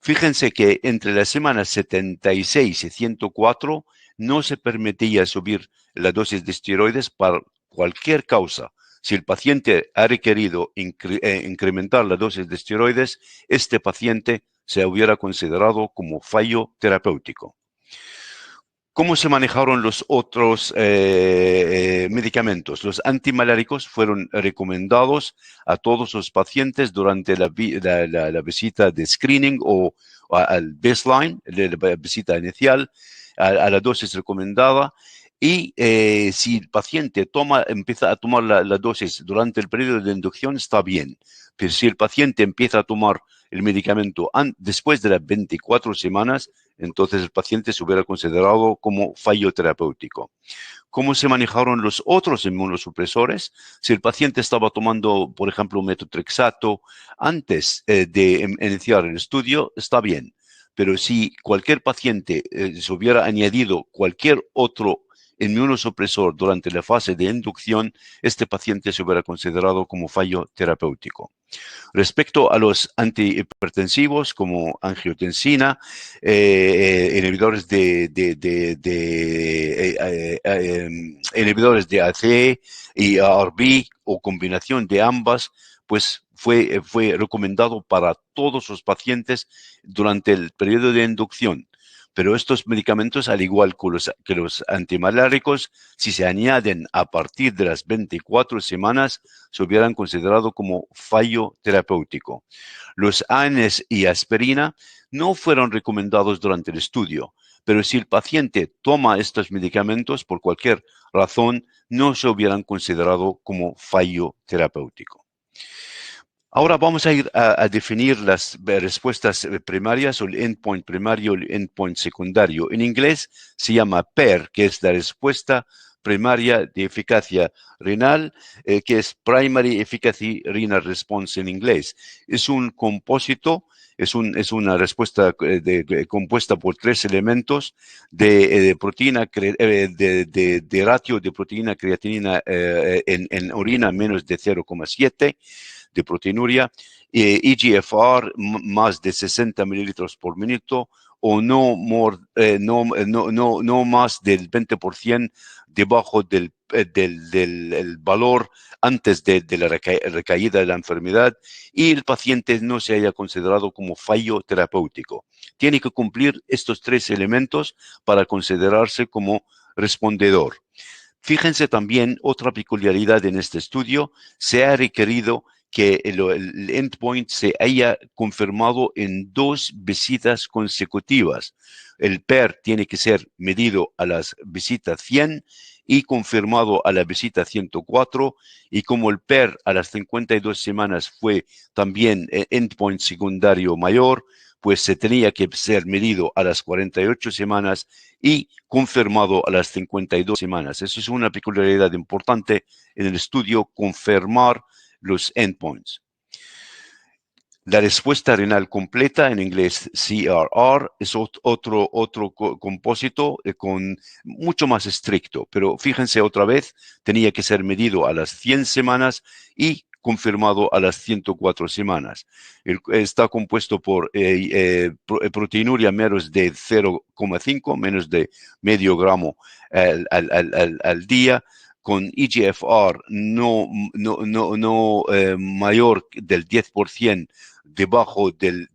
Fíjense que entre las semanas 76 y 104 no se permitía subir la dosis de esteroides por cualquier causa, Si el paciente ha requerido incrementar la dosis de esteroides, este paciente se hubiera considerado como fallo terapéutico. ¿Cómo se manejaron los otros medicamentos? Los antimaláricos fueron recomendados a todos los pacientes durante la visita de screening o al baseline, la visita inicial, a la dosis recomendada. Y si el paciente empieza a tomar la dosis durante el periodo de inducción, está bien. Pero si el paciente empieza a tomar el medicamento después de las 24 semanas, entonces el paciente se hubiera considerado como fallo terapéutico. ¿Cómo se manejaron los otros inmunosupresores? Si el paciente estaba tomando, por ejemplo, metotrexato antes de iniciar el estudio, está bien. Pero si cualquier paciente se hubiera añadido cualquier otro inmunosupresor durante la fase de inducción, este paciente se hubiera considerado como fallo terapéutico. Respecto a los antihipertensivos como angiotensina, inhibidores inhibidores de ACE y ARB o combinación de ambas, pues fue recomendado para todos los pacientes durante el periodo de inducción. Pero estos medicamentos, al igual que los antimaláricos, si se añaden a partir de las 24 semanas, se hubieran considerado como fallo terapéutico. Los ANS y aspirina no fueron recomendados durante el estudio, pero si el paciente toma estos medicamentos por cualquier razón, no se hubieran considerado como fallo terapéutico. Ahora vamos a ir a definir las respuestas primarias o el endpoint primario y el endpoint secundario. En inglés se llama PER, que es la respuesta primaria de eficacia renal, que es Primary Efficacy Renal Response en inglés. Es un compósito, es una respuesta compuesta por 3 elementos de proteína, de ratio de proteína creatinina en orina menos de 0,7, de proteinuria, eGFR más de 60 mililitros por minuto o no más del 20% debajo del valor antes de la recaída de la enfermedad, y el paciente no se haya considerado como fallo terapéutico. Tiene que cumplir estos 3 elementos para considerarse como respondedor. Fíjense también otra peculiaridad en este estudio: se ha requerido que el endpoint se haya confirmado en 2 visitas consecutivas. El PER tiene que ser medido a las visitas 100 y confirmado a la visita 104, y como el PER a las 52 semanas fue también endpoint secundario mayor, pues se tenía que ser medido a las 48 semanas y confirmado a las 52 semanas. Eso es una peculiaridad importante en el estudio, confirmar los endpoints. La respuesta renal completa, en inglés CRR, es otro compósito con mucho más estricto, pero fíjense otra vez, tenía que ser medido a las 100 semanas y confirmado a las 104 semanas. Está compuesto por proteinuria menos de 0,5, menos de medio gramo al día, con eGFR no mayor del 10% debajo del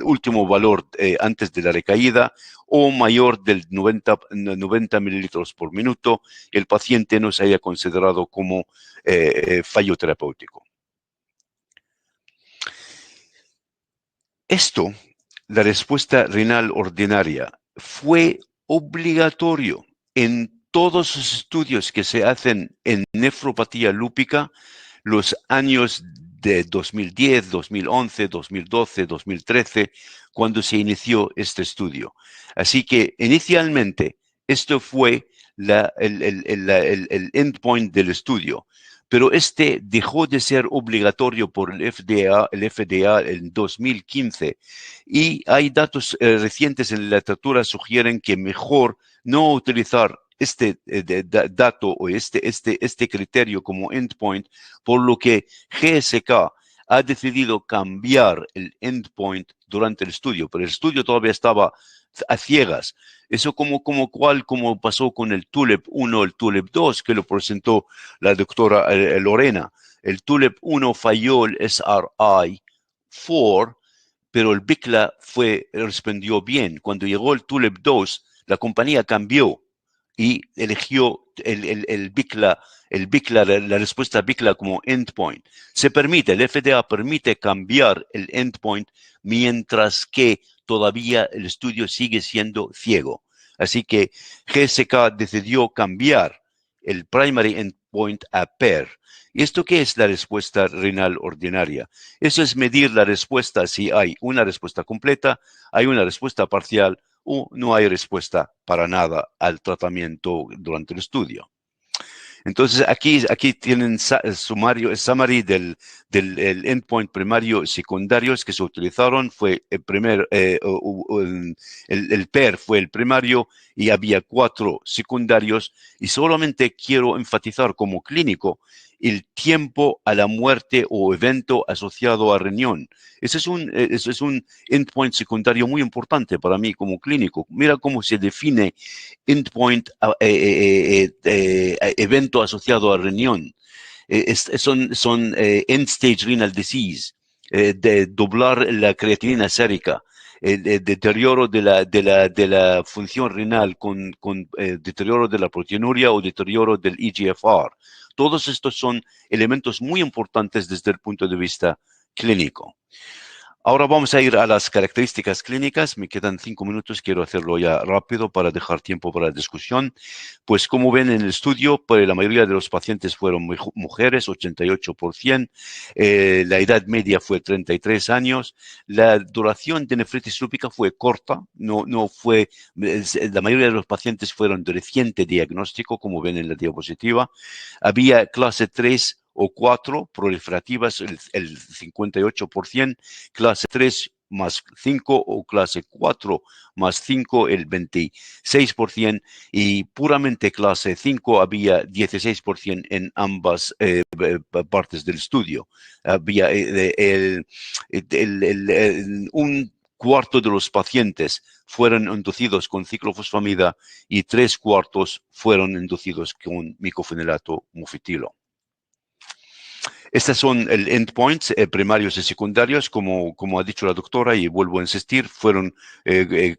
último valor antes de la recaída, o mayor del 90 mililitros por minuto, el paciente no se haya considerado como fallo terapéutico. La respuesta renal ordinaria, fue obligatorio en todos los estudios que se hacen en nefropatía lúpica, los años de 2010, 2011, 2012, 2013, cuando se inició este estudio. Así que inicialmente esto fue el endpoint del estudio, pero este dejó de ser obligatorio por el FDA en 2015, y hay datos recientes en la literatura que sugieren que mejor no utilizar este dato o este criterio como endpoint, por lo que GSK ha decidido cambiar el endpoint durante el estudio, pero el estudio todavía estaba a ciegas. Eso como pasó con el TULIP 1, el TULIP 2, que lo presentó la doctora Lorena. El TULIP 1 falló el SRI-4, pero el BICLA respondió bien. Cuando llegó el TULIP 2, la compañía cambió y eligió el BICLA, la respuesta BICLA como endpoint. El FDA permite cambiar el endpoint mientras que todavía el estudio sigue siendo ciego. Así que GSK decidió cambiar el primary endpoint a PER. ¿Y esto qué es la respuesta renal ordinaria? Eso es medir la respuesta si hay una respuesta completa, hay una respuesta parcial o no hay respuesta para nada al tratamiento durante el estudio. Entonces, aquí tienen el summary del endpoint primario y secundarios que se utilizaron. Fue el PER fue el primario y había 4 secundarios. Y solamente quiero enfatizar como clínico el tiempo a la muerte o evento asociado a riñón. Ese es un endpoint secundario muy importante para mí como clínico. Mira cómo se define endpoint evento asociado a riñón. Son end-stage renal disease, de doblar la creatinina sérica, deterioro de la función renal con deterioro de la proteinuria o deterioro del eGFR. Todos estos son elementos muy importantes desde el punto de vista clínico. Ahora vamos a ir a las características clínicas. Me quedan 5 minutos, quiero hacerlo ya rápido para dejar tiempo para la discusión. Pues como ven en el estudio, pues la mayoría de los pacientes fueron mujeres, 88%. La edad media fue 33 años. La duración de nefritis lúpica fue corta. La mayoría de los pacientes fueron de reciente diagnóstico, como ven en la diapositiva. Había clase 3 o 4 proliferativas, el 58%, clase 3 más 5 o clase 4 más 5, el 26%, y puramente clase 5 había 16% en ambas partes del estudio. Había un cuarto de los pacientes fueron inducidos con ciclofosfamida y 3/4 fueron inducidos con micofenilato mofetilo. Estos son el endpoints primarios y secundarios, como ha dicho la doctora, y vuelvo a insistir, fueron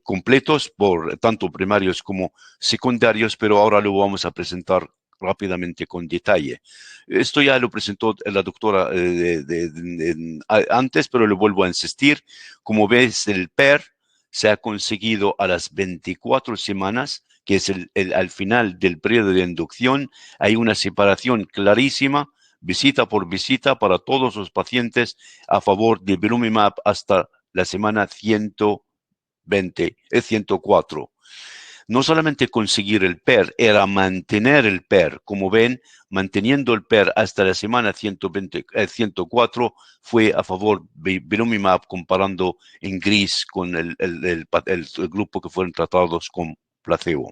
completos por tanto primarios como secundarios, pero ahora lo vamos a presentar rápidamente con detalle. Esto ya lo presentó la doctora antes, pero lo vuelvo a insistir. Como ves, el PER se ha conseguido a las 24 semanas, que es al final del periodo de inducción. Hay una separación clarísima, visita por visita, para todos los pacientes a favor de belimumab hasta la semana 104. No solamente conseguir el PER, era mantener el PER. Como ven, manteniendo el PER hasta la semana 104 fue a favor de belimumab, comparando en gris con el grupo que fueron tratados con placebo.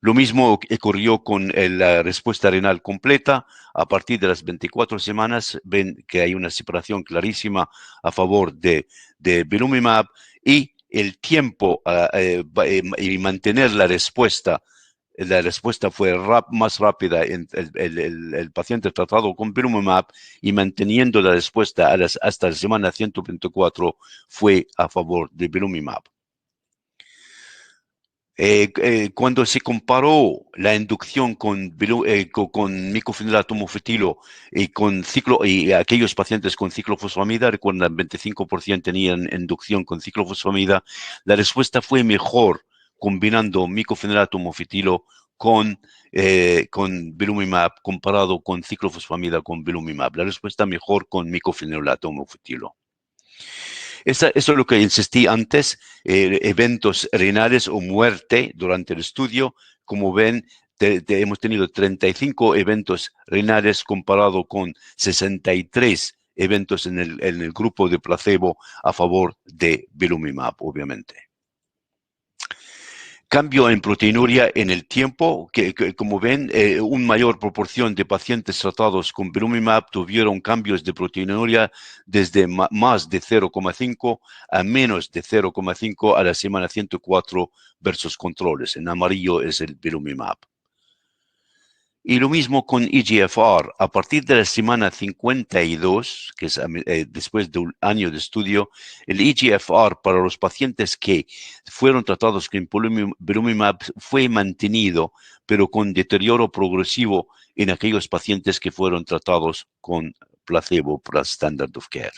Lo mismo ocurrió con la respuesta renal completa. A partir de las 24 semanas ven que hay una separación clarísima a favor de belimumab, y el tiempo y mantener la respuesta. La respuesta fue más rápida en el paciente tratado con belimumab, y manteniendo la respuesta hasta la semana 124 fue a favor de belimumab. Cuando se comparó la inducción con micofenilato mofetilo y aquellos pacientes con ciclofosfamida, recuerdan, 25% tenían inducción con ciclofosfamida, la respuesta fue mejor combinando micofenilato mofetilo con belimumab comparado con ciclofosfamida con belimumab. La respuesta mejor con micofenilato mofetilo. Eso es lo que insistí antes, eventos renales o muerte durante el estudio. Como ven, hemos tenido 35 eventos renales comparado con 63 eventos en el grupo de placebo a favor de belimumab, obviamente. cambio en proteinuria en el tiempo, que como ven, una mayor proporción de pacientes tratados con belimumab tuvieron cambios de proteinuria desde más de 0,5 a menos de 0,5 a la semana 104 versus controles. En amarillo es el belimumab. Y lo mismo con eGFR. A partir de la semana 52, que es después de un año de estudio, el eGFR para los pacientes que fueron tratados con belimumab fue mantenido, pero con deterioro progresivo en aquellos pacientes que fueron tratados con placebo plus standard of care.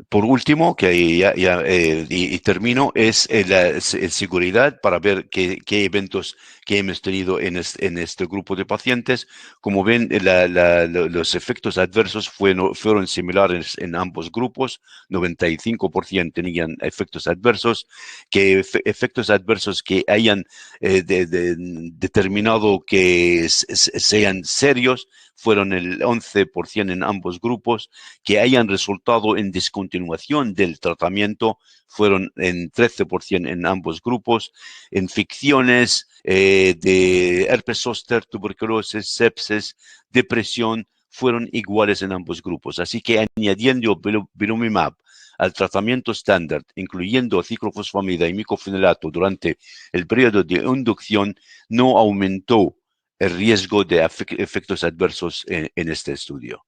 Por último, que y termino, es la seguridad para ver qué eventos que hemos tenido en este grupo de pacientes. Como ven, los efectos adversos fueron similares en ambos grupos. 95% tenían efectos adversos. Efectos adversos que hayan determinado que sean serios fueron el 11% en ambos grupos, que hayan resultado en discontinuación del tratamiento fueron en 13% en ambos grupos, infecciones de herpes zóster, tuberculosis, sepsis, depresión, fueron iguales en ambos grupos. Así que añadiendo belimumab al tratamiento estándar, incluyendo ciclofosfamida y micofenolato durante el periodo de inducción, no aumentó el riesgo de efectos adversos en este estudio.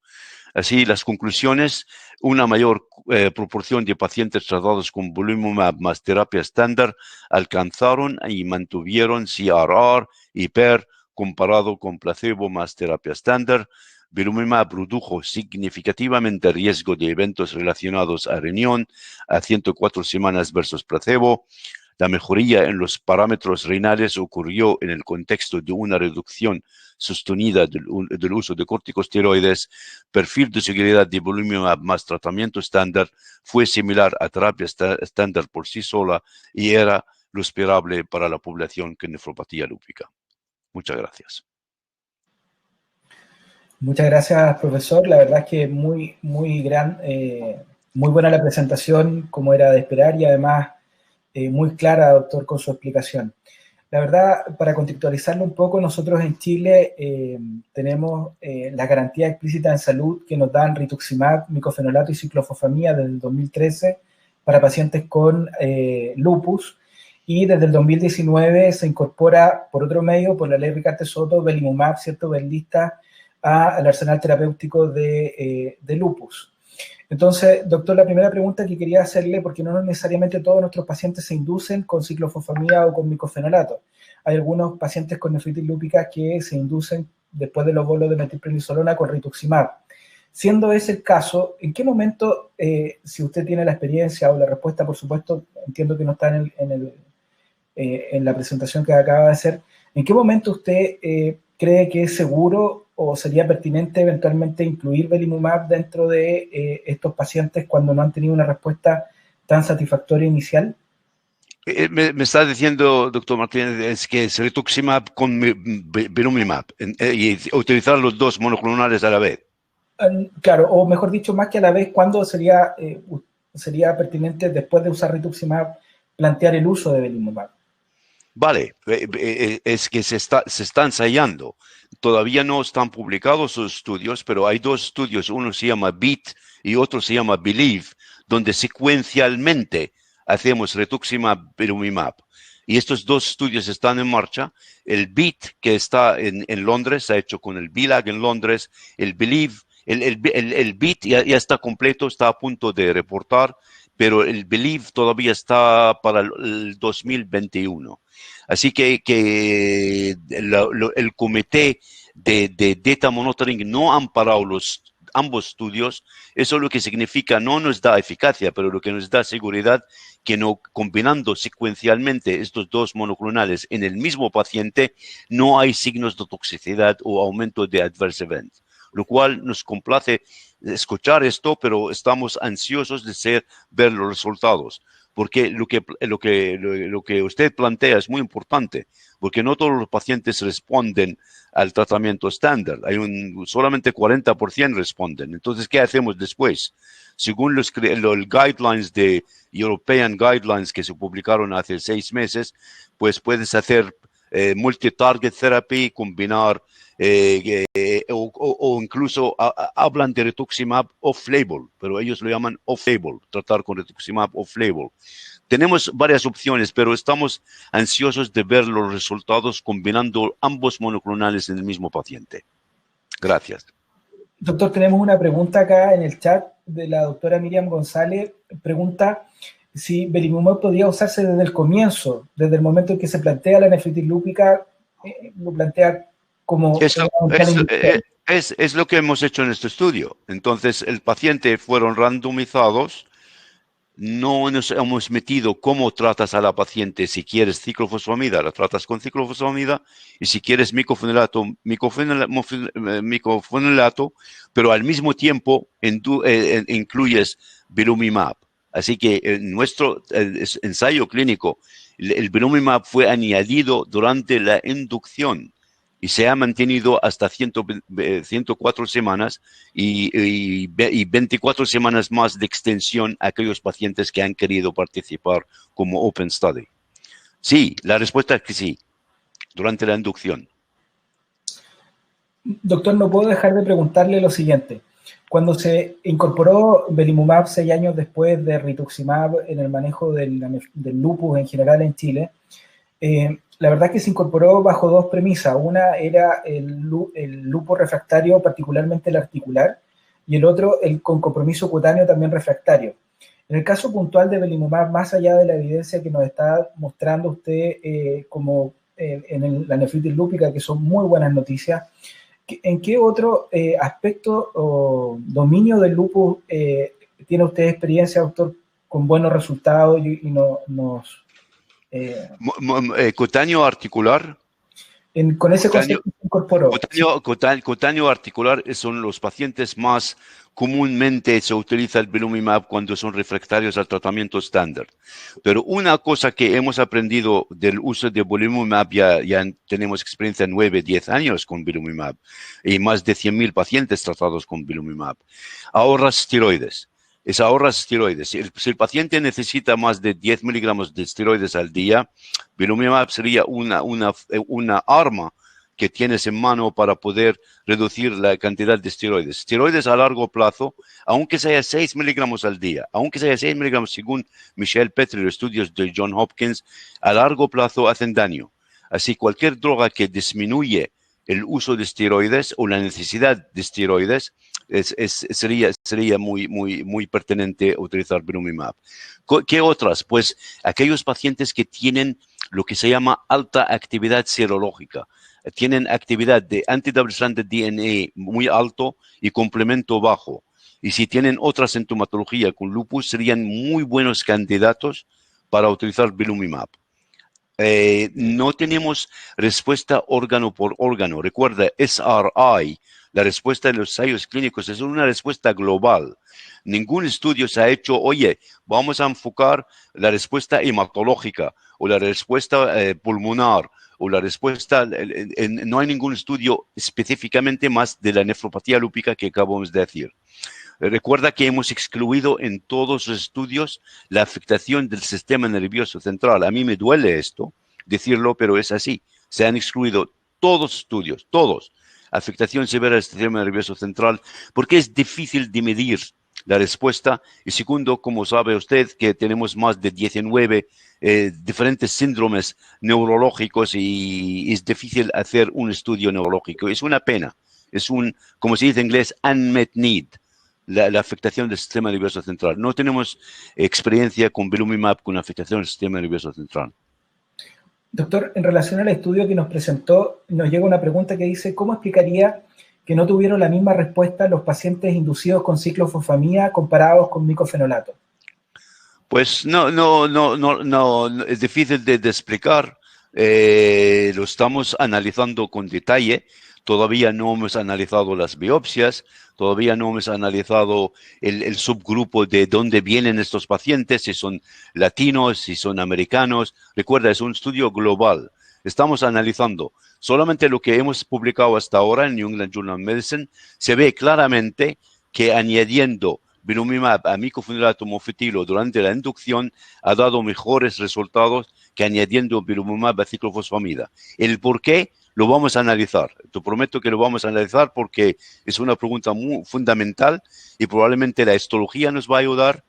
Así, las conclusiones: una mayor proporción de pacientes tratados con belimumab más terapia estándar alcanzaron y mantuvieron CRR y PER comparado con placebo más terapia estándar. Belimumab redujo significativamente el riesgo de eventos relacionados a riñón a 104 semanas versus placebo. La mejoría en los parámetros renales ocurrió en el contexto de una reducción sostenida del uso de corticosteroides. Perfil de seguridad de belimumab más tratamiento estándar fue similar a terapia estándar por sí sola y era lo esperable para la población con nefropatía lúpica. Muchas gracias. Muchas gracias, profesor. La verdad es que muy buena la presentación, como era de esperar, y además muy clara, doctor, con su explicación. La verdad, para contextualizarlo un poco, nosotros en Chile tenemos las garantías explícitas en salud que nos dan rituximab, micofenolato y ciclofosfamida desde el 2013 para pacientes con lupus, y desde el 2019 se incorpora por otro medio, por la ley Ricaurte-Soto, belimumab, ¿cierto?, Benlysta, al arsenal terapéutico de lupus. Entonces, doctor, la primera pregunta que quería hacerle, porque no necesariamente todos nuestros pacientes se inducen con ciclofosfamida o con micofenolato. Hay algunos pacientes con nefritis lúpica que se inducen después de los bolos de metilprednisolona con rituximab. Siendo ese el caso, ¿en qué momento, si usted tiene la experiencia o la respuesta, por supuesto, entiendo que no está en la presentación que acaba de hacer, ¿en qué momento usted cree que es seguro o sería pertinente eventualmente incluir belimumab dentro de estos pacientes cuando no han tenido una respuesta tan satisfactoria inicial? Me está diciendo, doctor Martínez, es que es rituximab con belimumab y utilizar los dos monoclonales a la vez. Claro, o mejor dicho, más que a la vez, ¿cuándo sería pertinente, después de usar rituximab, plantear el uso de belimumab? Vale, es que se está ensayando. Todavía no están publicados los estudios, pero hay dos estudios. Uno se llama BEAT y otro se llama BELIEVE, donde secuencialmente hacemos rituximab, belimumab. Y estos dos estudios están en marcha. El BEAT, que está en Londres, se ha hecho con el BILAG en Londres. El BELIEVE, el BEAT ya está completo, está a punto de reportar, pero el BELIEVE todavía está para el 2021. Así que el comité de data monitoring no han parado ambos estudios. Eso lo que significa, no nos da eficacia, pero lo que nos da seguridad que no, combinando secuencialmente estos dos monoclonales en el mismo paciente, no hay signos de toxicidad o aumento de adverse events, lo cual nos complace escuchar esto, pero estamos ansiosos de ver los resultados. porque lo que usted plantea es muy importante, porque no todos los pacientes responden al tratamiento estándar. Solamente 40% responden. Entonces, ¿qué hacemos después? Según los guidelines de European Guidelines que se publicaron hace 6 meses, pues puedes hacer multi-target therapy, combinar o incluso hablan de rituximab off-label, pero ellos lo llaman off-label, tratar con rituximab off-label. Tenemos varias opciones, pero estamos ansiosos de ver los resultados combinando ambos monoclonales en el mismo paciente. Gracias. Doctor, tenemos una pregunta acá en el chat de la doctora Miriam González. Pregunta si belimumab podría usarse desde el comienzo, desde el momento en que se plantea la nefritis lúpica, lo plantea como... Es lo que hemos hecho en este estudio. Entonces, el paciente fueron randomizados. No nos hemos metido cómo tratas a la paciente. Si quieres ciclofosfamida, la tratas con ciclofosfamida, y si quieres micofenilato, pero al mismo tiempo incluyes belimumab. Así que en nuestro ensayo clínico, el belimumab fue añadido durante la inducción y se ha mantenido hasta 104 semanas y 24 semanas más de extensión a aquellos pacientes que han querido participar como Open Study. Sí, la respuesta es que sí, durante la inducción. Doctor, no puedo dejar de preguntarle lo siguiente. Cuando se incorporó belimumab 6 años después de rituximab en el manejo del lupus en general en Chile, la verdad es que se incorporó bajo 2 premisas. Una era el lupus refractario, particularmente el articular, y el otro el con compromiso cutáneo también refractario. En el caso puntual de belimumab, más allá de la evidencia que nos está mostrando usted como en la nefritis lúpica, que son muy buenas noticias, ¿en qué otro aspecto o dominio del lupus tiene usted experiencia, doctor, con buenos resultados y nos... cutáneo articular? Con ese concepto se incorporó. Cutáneo articular son los pacientes más comúnmente se utiliza el belimumab cuando son refractarios al tratamiento estándar. Pero una cosa que hemos aprendido del uso de belimumab, ya tenemos experiencia 9, 10 años con belimumab y más de 100.000 pacientes tratados con belimumab. Ahorras esteroides. Si el paciente necesita más de 10 miligramos de esteroides al día, belimumab sería una arma que tienes en mano para poder reducir la cantidad de esteroides. Esteroides a largo plazo, aunque sea 6 miligramos al día, aunque sea 6 miligramos según Michelle Petri, los estudios de John Hopkins, a largo plazo hacen daño. Así, cualquier droga que disminuye el uso de esteroides o la necesidad de esteroides sería muy pertinente utilizar belimumab. ¿Qué otras? Pues aquellos pacientes que tienen lo que se llama alta actividad serológica. Tienen actividad de anti-double stranded DNA muy alto y complemento bajo. Y si tienen otra sintomatología con lupus, serían muy buenos candidatos para utilizar belimumab. No tenemos respuesta órgano por órgano. Recuerda, SRI, la respuesta de los ensayos clínicos es una respuesta global. Ningún estudio se ha hecho, oye, vamos a enfocar la respuesta hematológica o la respuesta pulmonar o la respuesta, no hay ningún estudio específicamente más de la nefropatía lúpica que acabamos de decir. Recuerda que hemos excluido en todos los estudios la afectación del sistema nervioso central. A mí me duele esto, decirlo, pero es así. Se han excluido todos los estudios, todos. Afectación severa del sistema nervioso central, porque es difícil de medir la respuesta. Y segundo, como sabe usted, que tenemos más de 19 diferentes síndromes neurológicos y es difícil hacer un estudio neurológico. Es una pena. Es como se dice en inglés, unmet need. La afectación del sistema nervioso central. No tenemos experiencia con belimumab con afectación del sistema nervioso central. Doctor, en relación al estudio que nos presentó, nos llega una pregunta que dice, ¿cómo explicaría que no tuvieron la misma respuesta los pacientes inducidos con ciclofosfamida comparados con micofenolato? Pues no, es difícil de explicar. Lo estamos analizando con detalle. todavía no hemos analizado las biopsias, todavía no hemos analizado el subgrupo de dónde vienen estos pacientes, si son latinos, si son americanos. Recuerda, es un estudio global. Estamos analizando solamente lo que hemos publicado hasta ahora en New England Journal of Medicine. Se ve claramente que añadiendo belimumab a micofenidato mofetilo durante la inducción ha dado mejores resultados que añadiendo belimumab a ciclofosfamida. El por qué lo vamos a analizar. Te prometo que lo vamos a analizar porque es una pregunta muy fundamental y probablemente la histología nos va a ayudar,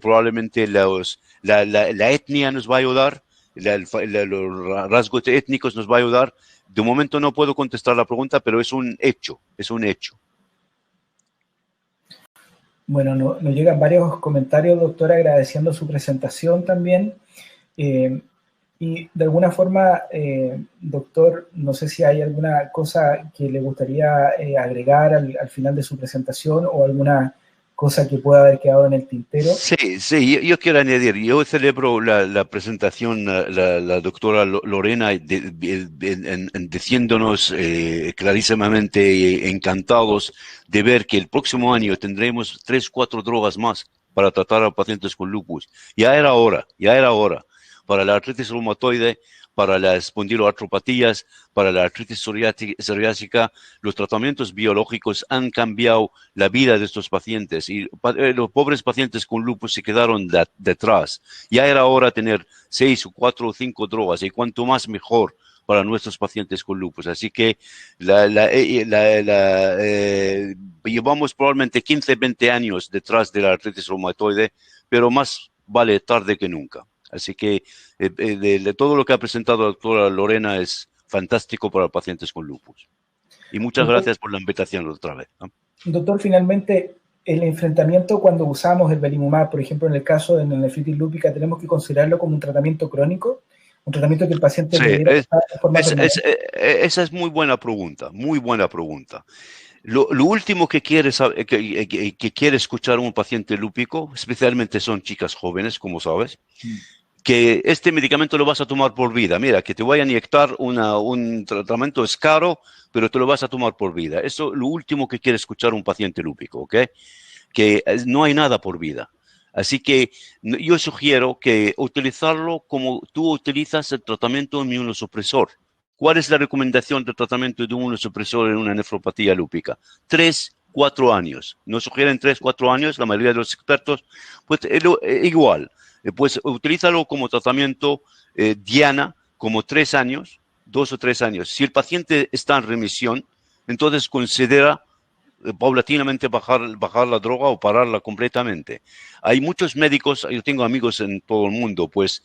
probablemente la etnia nos va a ayudar, los rasgos étnicos nos va a ayudar. De momento no puedo contestar la pregunta, pero es un hecho, es un hecho. Bueno, nos llegan varios comentarios, doctor, agradeciendo su presentación también. Y de alguna forma, doctor, no sé si hay alguna cosa que le gustaría agregar al final de su presentación o alguna cosa que pueda haber quedado en el tintero. Sí, yo quiero añadir, yo celebro la presentación, la doctora Lorena diciéndonos clarísimamente encantados de ver que el próximo año tendremos 3, 4 drogas más para tratar a pacientes con lupus. Ya era hora. Para la artritis reumatoide, para las espondiloartropatías, para la artritis psoriásica, los tratamientos biológicos han cambiado la vida de estos pacientes y los pobres pacientes con lupus se quedaron detrás. Ya era hora tener 6, 4 o 5 drogas y cuanto más mejor para nuestros pacientes con lupus. Así que llevamos probablemente 15, 20 años detrás de la artritis reumatoide, pero más vale tarde que nunca. Así que de todo lo que ha presentado la doctora Lorena es fantástico para pacientes con lupus. Y muchas gracias por la invitación otra vez, ¿no? Doctor, finalmente, el enfrentamiento cuando usamos el belimumab, por ejemplo, en el caso de la nefritis lúpica, ¿tenemos que considerarlo como un tratamiento crónico? ¿Un tratamiento que el paciente debiera usar de forma permanente? Esa es muy buena pregunta, muy buena pregunta. Lo último que quiere escuchar un paciente lúpico, especialmente son chicas jóvenes, como sabes, que este medicamento lo vas a tomar por vida. Mira, que te voy a inyectar un tratamiento es caro, pero te lo vas a tomar por vida. Eso es lo último que quiere escuchar un paciente lúpico, ¿ok? Que no hay nada por vida. Así que yo sugiero que utilizarlo como tú utilizas el tratamiento inmunosupresor. ¿Cuál es la recomendación de tratamiento de inmunosupresor en una nefropatía lúpica? 3, 4 años. Nos sugieren 3, 4 años, la mayoría de los expertos, pues igual. Pues utilízalo como tratamiento diana, como 3 años, 2 o 3 años. Si el paciente está en remisión, entonces considera paulatinamente bajar la droga o pararla completamente. Hay muchos médicos, yo tengo amigos en todo el mundo, pues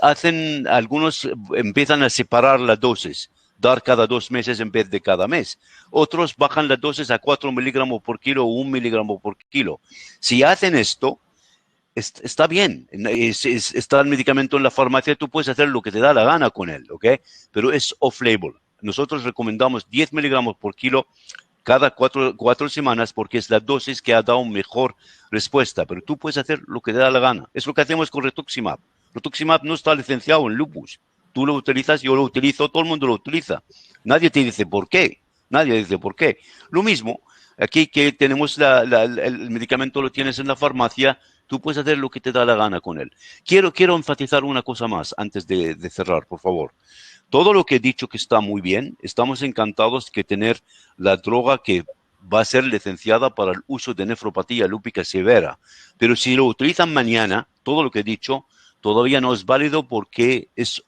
hacen, algunos empiezan a separar las dosis, dar cada 2 meses en vez de cada mes. Otros bajan las dosis a 4 miligramos por kilo o 1 miligramo por kilo. Si hacen esto, está bien, está el medicamento en la farmacia, tú puedes hacer lo que te da la gana con él, ¿ok? Pero es off-label. Nosotros recomendamos 10 miligramos por kilo cada 4 semanas porque es la dosis que ha dado mejor respuesta, pero tú puedes hacer lo que te da la gana. Es lo que hacemos con rituximab. Rituximab no está licenciado en lupus. Tú lo utilizas, yo lo utilizo, todo el mundo lo utiliza. Nadie te dice por qué. Nadie dice por qué. Lo mismo, aquí que tenemos el medicamento, lo tienes en la farmacia, tú puedes hacer lo que te da la gana con él. Quiero enfatizar una cosa más antes de cerrar, por favor. Todo lo que he dicho que está muy bien, estamos encantados de tener la droga que va a ser licenciada para el uso de nefropatía lúpica severa. Pero si lo utilizan mañana, todo lo que he dicho, todavía no es válido porque es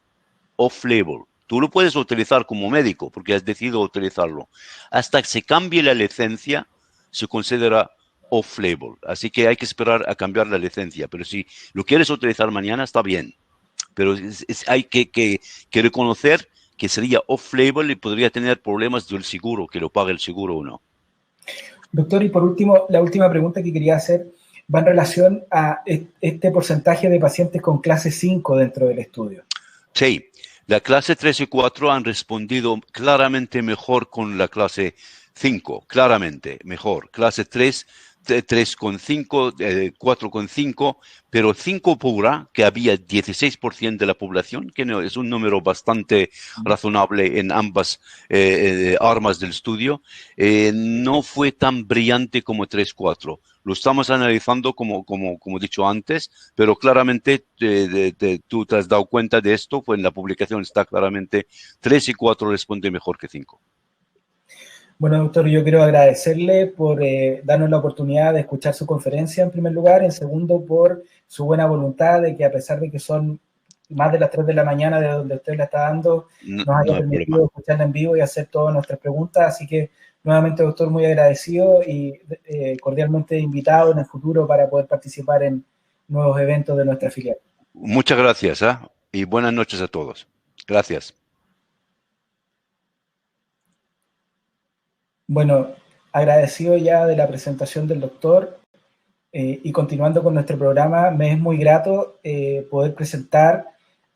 off-label. Tú lo puedes utilizar como médico porque has decidido utilizarlo. Hasta que se cambie la licencia, se considera off-label. Así que hay que esperar a cambiar la licencia. Pero si lo quieres utilizar mañana, está bien. Pero hay que reconocer que sería off-label y podría tener problemas del seguro, que lo pague el seguro o no. Doctor, y por último, la última pregunta que quería hacer va en relación a este porcentaje de pacientes con clase 5 dentro del estudio. Sí, la clase 3 y 4 han respondido claramente mejor con la clase 5, claramente mejor. Clase 3 3,5, 4,5, pero 5 pura, que había 16% de la población, que no, es un número bastante razonable en ambas armas del estudio, no fue tan brillante como 3,4. Lo estamos analizando como he dicho antes, pero claramente tú te has dado cuenta de esto, pues en la publicación está claramente 3 y 4 responde mejor que 5. Bueno, doctor, yo quiero agradecerle por darnos la oportunidad de escuchar su conferencia en primer lugar, en segundo por su buena voluntad de que a pesar de que son más de las 3 de la mañana de donde usted la está dando, nos haya permitido escucharla en vivo y hacer todas nuestras preguntas, así que nuevamente, doctor, muy agradecido y cordialmente invitado en el futuro para poder participar en nuevos eventos de nuestra filial. Muchas gracias, y buenas noches a todos. Gracias. Bueno, agradecido ya de la presentación del doctor y continuando con nuestro programa, me es muy grato poder presentar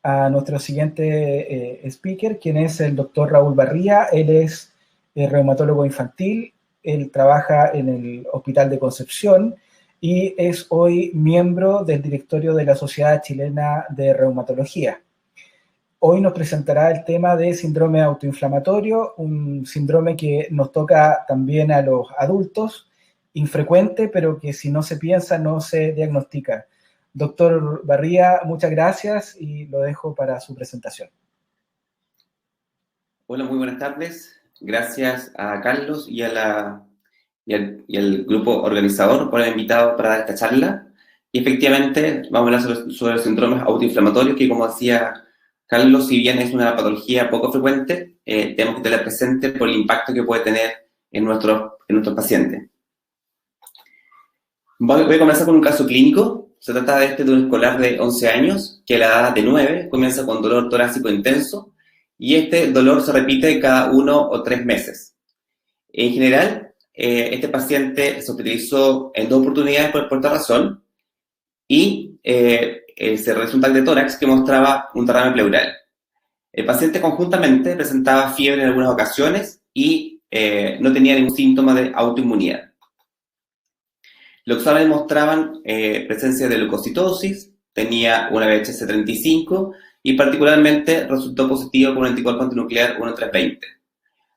a nuestro siguiente speaker, quien es el doctor Raúl Barría. Él es reumatólogo infantil, él trabaja en el Hospital de Concepción y es hoy miembro del directorio de la Sociedad Chilena de Reumatología. Hoy nos presentará el tema de síndrome autoinflamatorio, un síndrome que nos toca también a los adultos, infrecuente, pero que si no se piensa no se diagnostica. Doctor Barría, muchas gracias y lo dejo para su presentación. Hola, muy buenas tardes. Gracias a Carlos y al grupo organizador por haber invitado para dar esta charla. Y efectivamente vamos a hablar sobre los síndromes autoinflamatorios, que como decía Carlos, si bien es una patología poco frecuente, tenemos que tenerla presente por el impacto que puede tener en nuestros pacientes. Voy a comenzar con un caso clínico. Se trata de un escolar de 11 años que a la edad de 9 comienza con dolor torácico intenso y este dolor se repite cada 1 o 3 meses. En general, este paciente se hospitalizó en 2 oportunidades por esta razón y se realizó un TAC de tórax que mostraba un derrame pleural. El paciente conjuntamente presentaba fiebre en algunas ocasiones y no tenía ningún síntoma de autoinmunidad. Los exámenes mostraban presencia de leucocitosis, tenía una VHS-35 y particularmente resultó positivo con un anticuerpo antinuclear 1-320.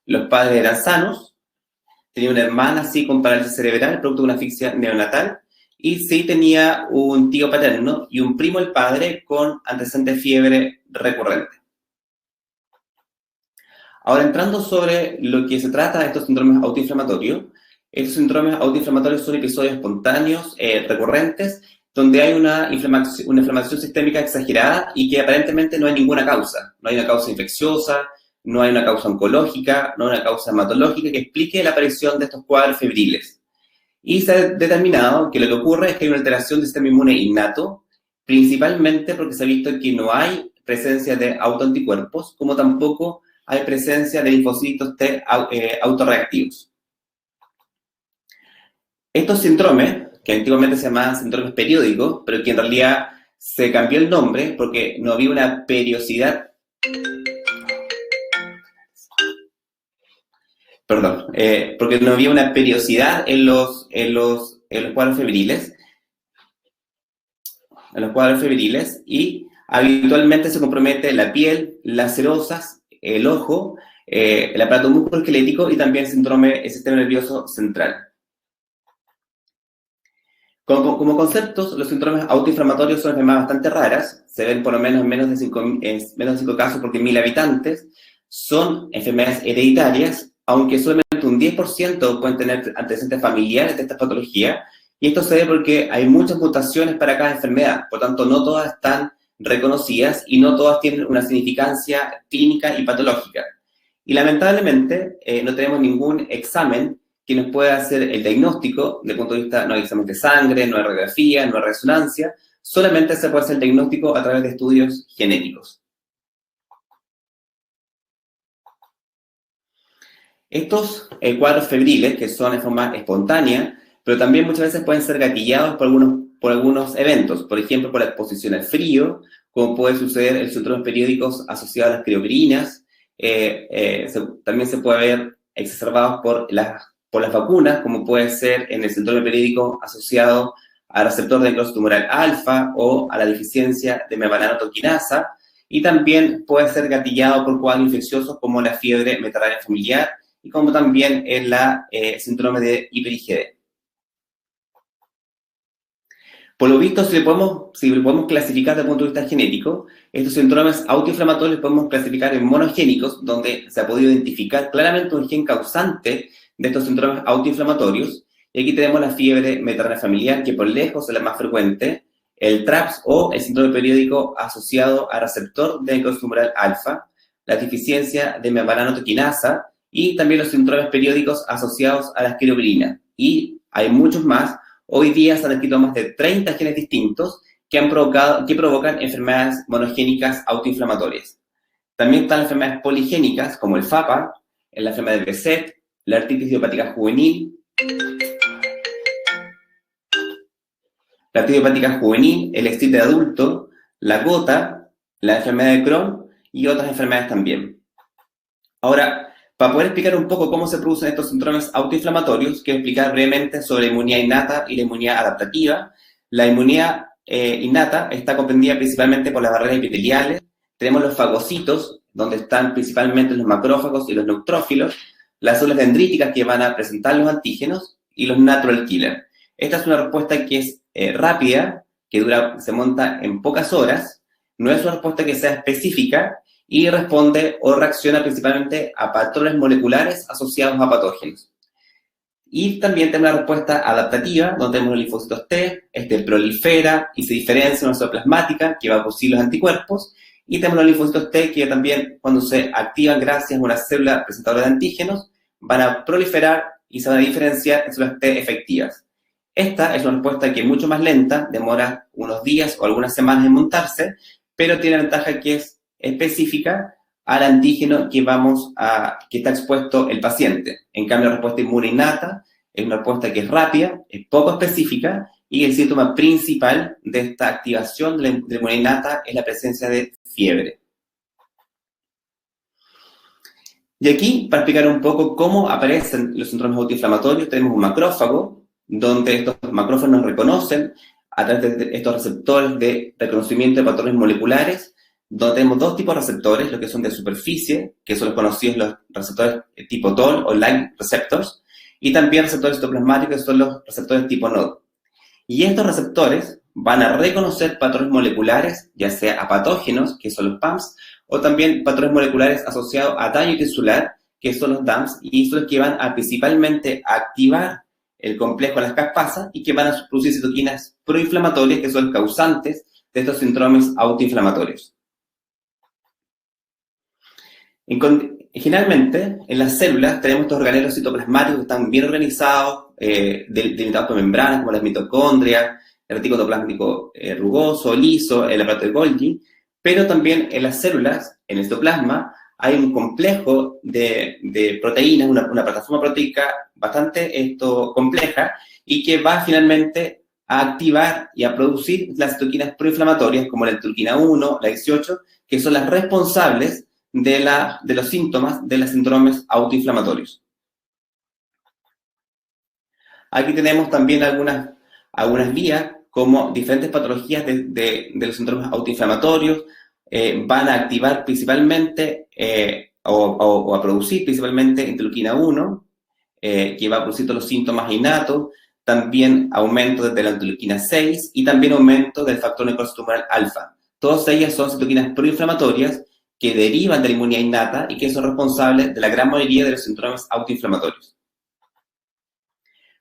Los padres eran sanos, tenía una hermana sí con parálisis cerebral producto de una asfixia neonatal y sí tenía un tío paterno y un primo del padre con antecedente de fiebre recurrente. Ahora, entrando sobre lo que se trata de estos síndromes autoinflamatorios, estos síndromes autoinflamatorios son episodios espontáneos, recurrentes, donde hay una inflamación sistémica exagerada y que aparentemente no hay ninguna causa. No hay una causa infecciosa, no hay una causa oncológica, no hay una causa hematológica que explique la aparición de estos cuadros febriles. Y se ha determinado que lo que ocurre es que hay una alteración del sistema inmune innato, principalmente porque se ha visto que no hay presencia de autoanticuerpos, como tampoco hay presencia de linfocitos T autorreactivos. Estos síndromes, que antiguamente se llamaban síndromes periódicos, pero que en realidad se cambió el nombre porque no había una periodicidad. Porque no había una periodicidad en los cuadros febriles. Y habitualmente se compromete la piel, las serosas, el ojo, el aparato musculoesquelético y también el sistema nervioso central. Como conceptos, los síndromes autoinflamatorios son enfermedades bastante raras, se ven por lo menos en menos de 5 casos por 10.000 habitantes, son enfermedades hereditarias, aunque solamente un 10% pueden tener antecedentes familiares de esta patología, y esto se ve porque hay muchas mutaciones para cada enfermedad, por tanto no todas están reconocidas y no todas tienen una significancia clínica y patológica. Y lamentablemente no tenemos ningún examen que nos pueda hacer el diagnóstico, desde el punto de vista, no hay examen de sangre, no hay radiografía, no hay resonancia, solamente se puede hacer el diagnóstico a través de estudios genéticos. Estos cuadros febriles, que son de forma espontánea, pero también muchas veces pueden ser gatillados por algunos eventos, por ejemplo, por la exposición al frío, como puede suceder en síndromes periódicos asociados a las crioperinas, también se puede ver exacerbados por las por las vacunas, como puede ser en el síndrome periódico asociado al receptor de necrosis tumoral alfa o a la deficiencia de mevalanotoquinasa, y también puede ser gatillado por cuadros infecciosos como la fiebre metarrárea familiar y como también en la síndrome de hiper-IgD. Por lo visto, si lo podemos clasificar desde el punto de vista genético, estos síndromes autoinflamatorios los podemos clasificar en monogénicos, donde se ha podido identificar claramente un gen causante de estos síndromes autoinflamatorios. Y aquí tenemos la fiebre metarrárea familiar, que por lejos es la más frecuente, el TRAPS o el síndrome periódico asociado al receptor de necrosis tumoral alfa, la deficiencia de mevalanotoquinasa y también los síndromes periódicos asociados a la esquilopirina. Y hay muchos más. Hoy día se han descrito más de 30 genes distintos que provocan enfermedades monogénicas autoinflamatorias. También están las enfermedades poligénicas, como el FAPA, la enfermedad de Behçet, la artritis idiopática juvenil, el esclite de adulto, la gota, la enfermedad de Crohn y otras enfermedades también. Ahora, para poder explicar un poco cómo se producen estos síndromes autoinflamatorios, quiero explicar brevemente sobre la inmunidad innata y la inmunidad adaptativa. La inmunidad innata está comprendida principalmente por las barreras epiteliales. Tenemos los fagocitos, donde están principalmente los macrófagos y los neutrófilos, las células dendríticas que van a presentar los antígenos y los natural killers. Esta es una respuesta que es rápida, que se monta en pocas horas, no es una respuesta que sea específica y responde o reacciona principalmente a patrones moleculares asociados a patógenos. Y también tenemos la respuesta adaptativa, donde tenemos los linfocitos T, prolifera y se diferencia de una célula plasmática que va a producir los anticuerpos, y tenemos los linfocitos T que también, cuando se activan gracias a una célula presentadora de antígenos, van a proliferar y se van a diferenciar en células T efectivas. Esta es una respuesta que es mucho más lenta, demora unos días o algunas semanas en montarse, pero tiene la ventaja que es específica al antígeno que está expuesto el paciente. En cambio, la respuesta inmune innata es una respuesta que es rápida, es poco específica, y el síntoma principal de esta activación de la inmunidad innata es la presencia de fiebre. Y aquí, para explicar un poco cómo aparecen los síndromes autoinflamatorios, tenemos un macrófago, donde estos macrófagos nos reconocen a través de estos receptores de reconocimiento de patrones moleculares, donde tenemos dos tipos de receptores, los que son de superficie, que son los conocidos los receptores tipo TOL o light receptors, y también receptores citoplasmáticos, que son los receptores tipo NOD. Y estos receptores van a reconocer patrones moleculares, ya sea a patógenos, que son los PAMs, o también patrones moleculares asociados a daño tisular, que son los DAMs, y son los que van a principalmente activar el complejo de las caspasas y que van a producir citoquinas proinflamatorias, que son causantes de estos síndromes autoinflamatorios. Generalmente, en las células tenemos estos organelos citoplasmáticos que están bien organizados, delimitados por membranas, como las mitocondrias, el retículo plasmático rugoso, liso, el aparato de Golgi, pero también en las células, en el citoplasma, hay un complejo de proteínas, una plataforma proteica bastante compleja, y que va finalmente a activar y a producir las citoquinas proinflamatorias, como la interleuquina 1, la 18, que son las responsables de los síntomas de los síndromes autoinflamatorios. Aquí tenemos también algunas vías, como diferentes patologías de los síndromes autoinflamatorios van a activar principalmente o a producir principalmente interleuquina 1, que va a producir todos los síntomas innatos, también aumento de la interleuquina 6 y también aumento del factor necrosis tumoral alfa. Todas ellas son citoquinas proinflamatorias que derivan de la inmunidad innata y que son responsables de la gran mayoría de los síndromes autoinflamatorios.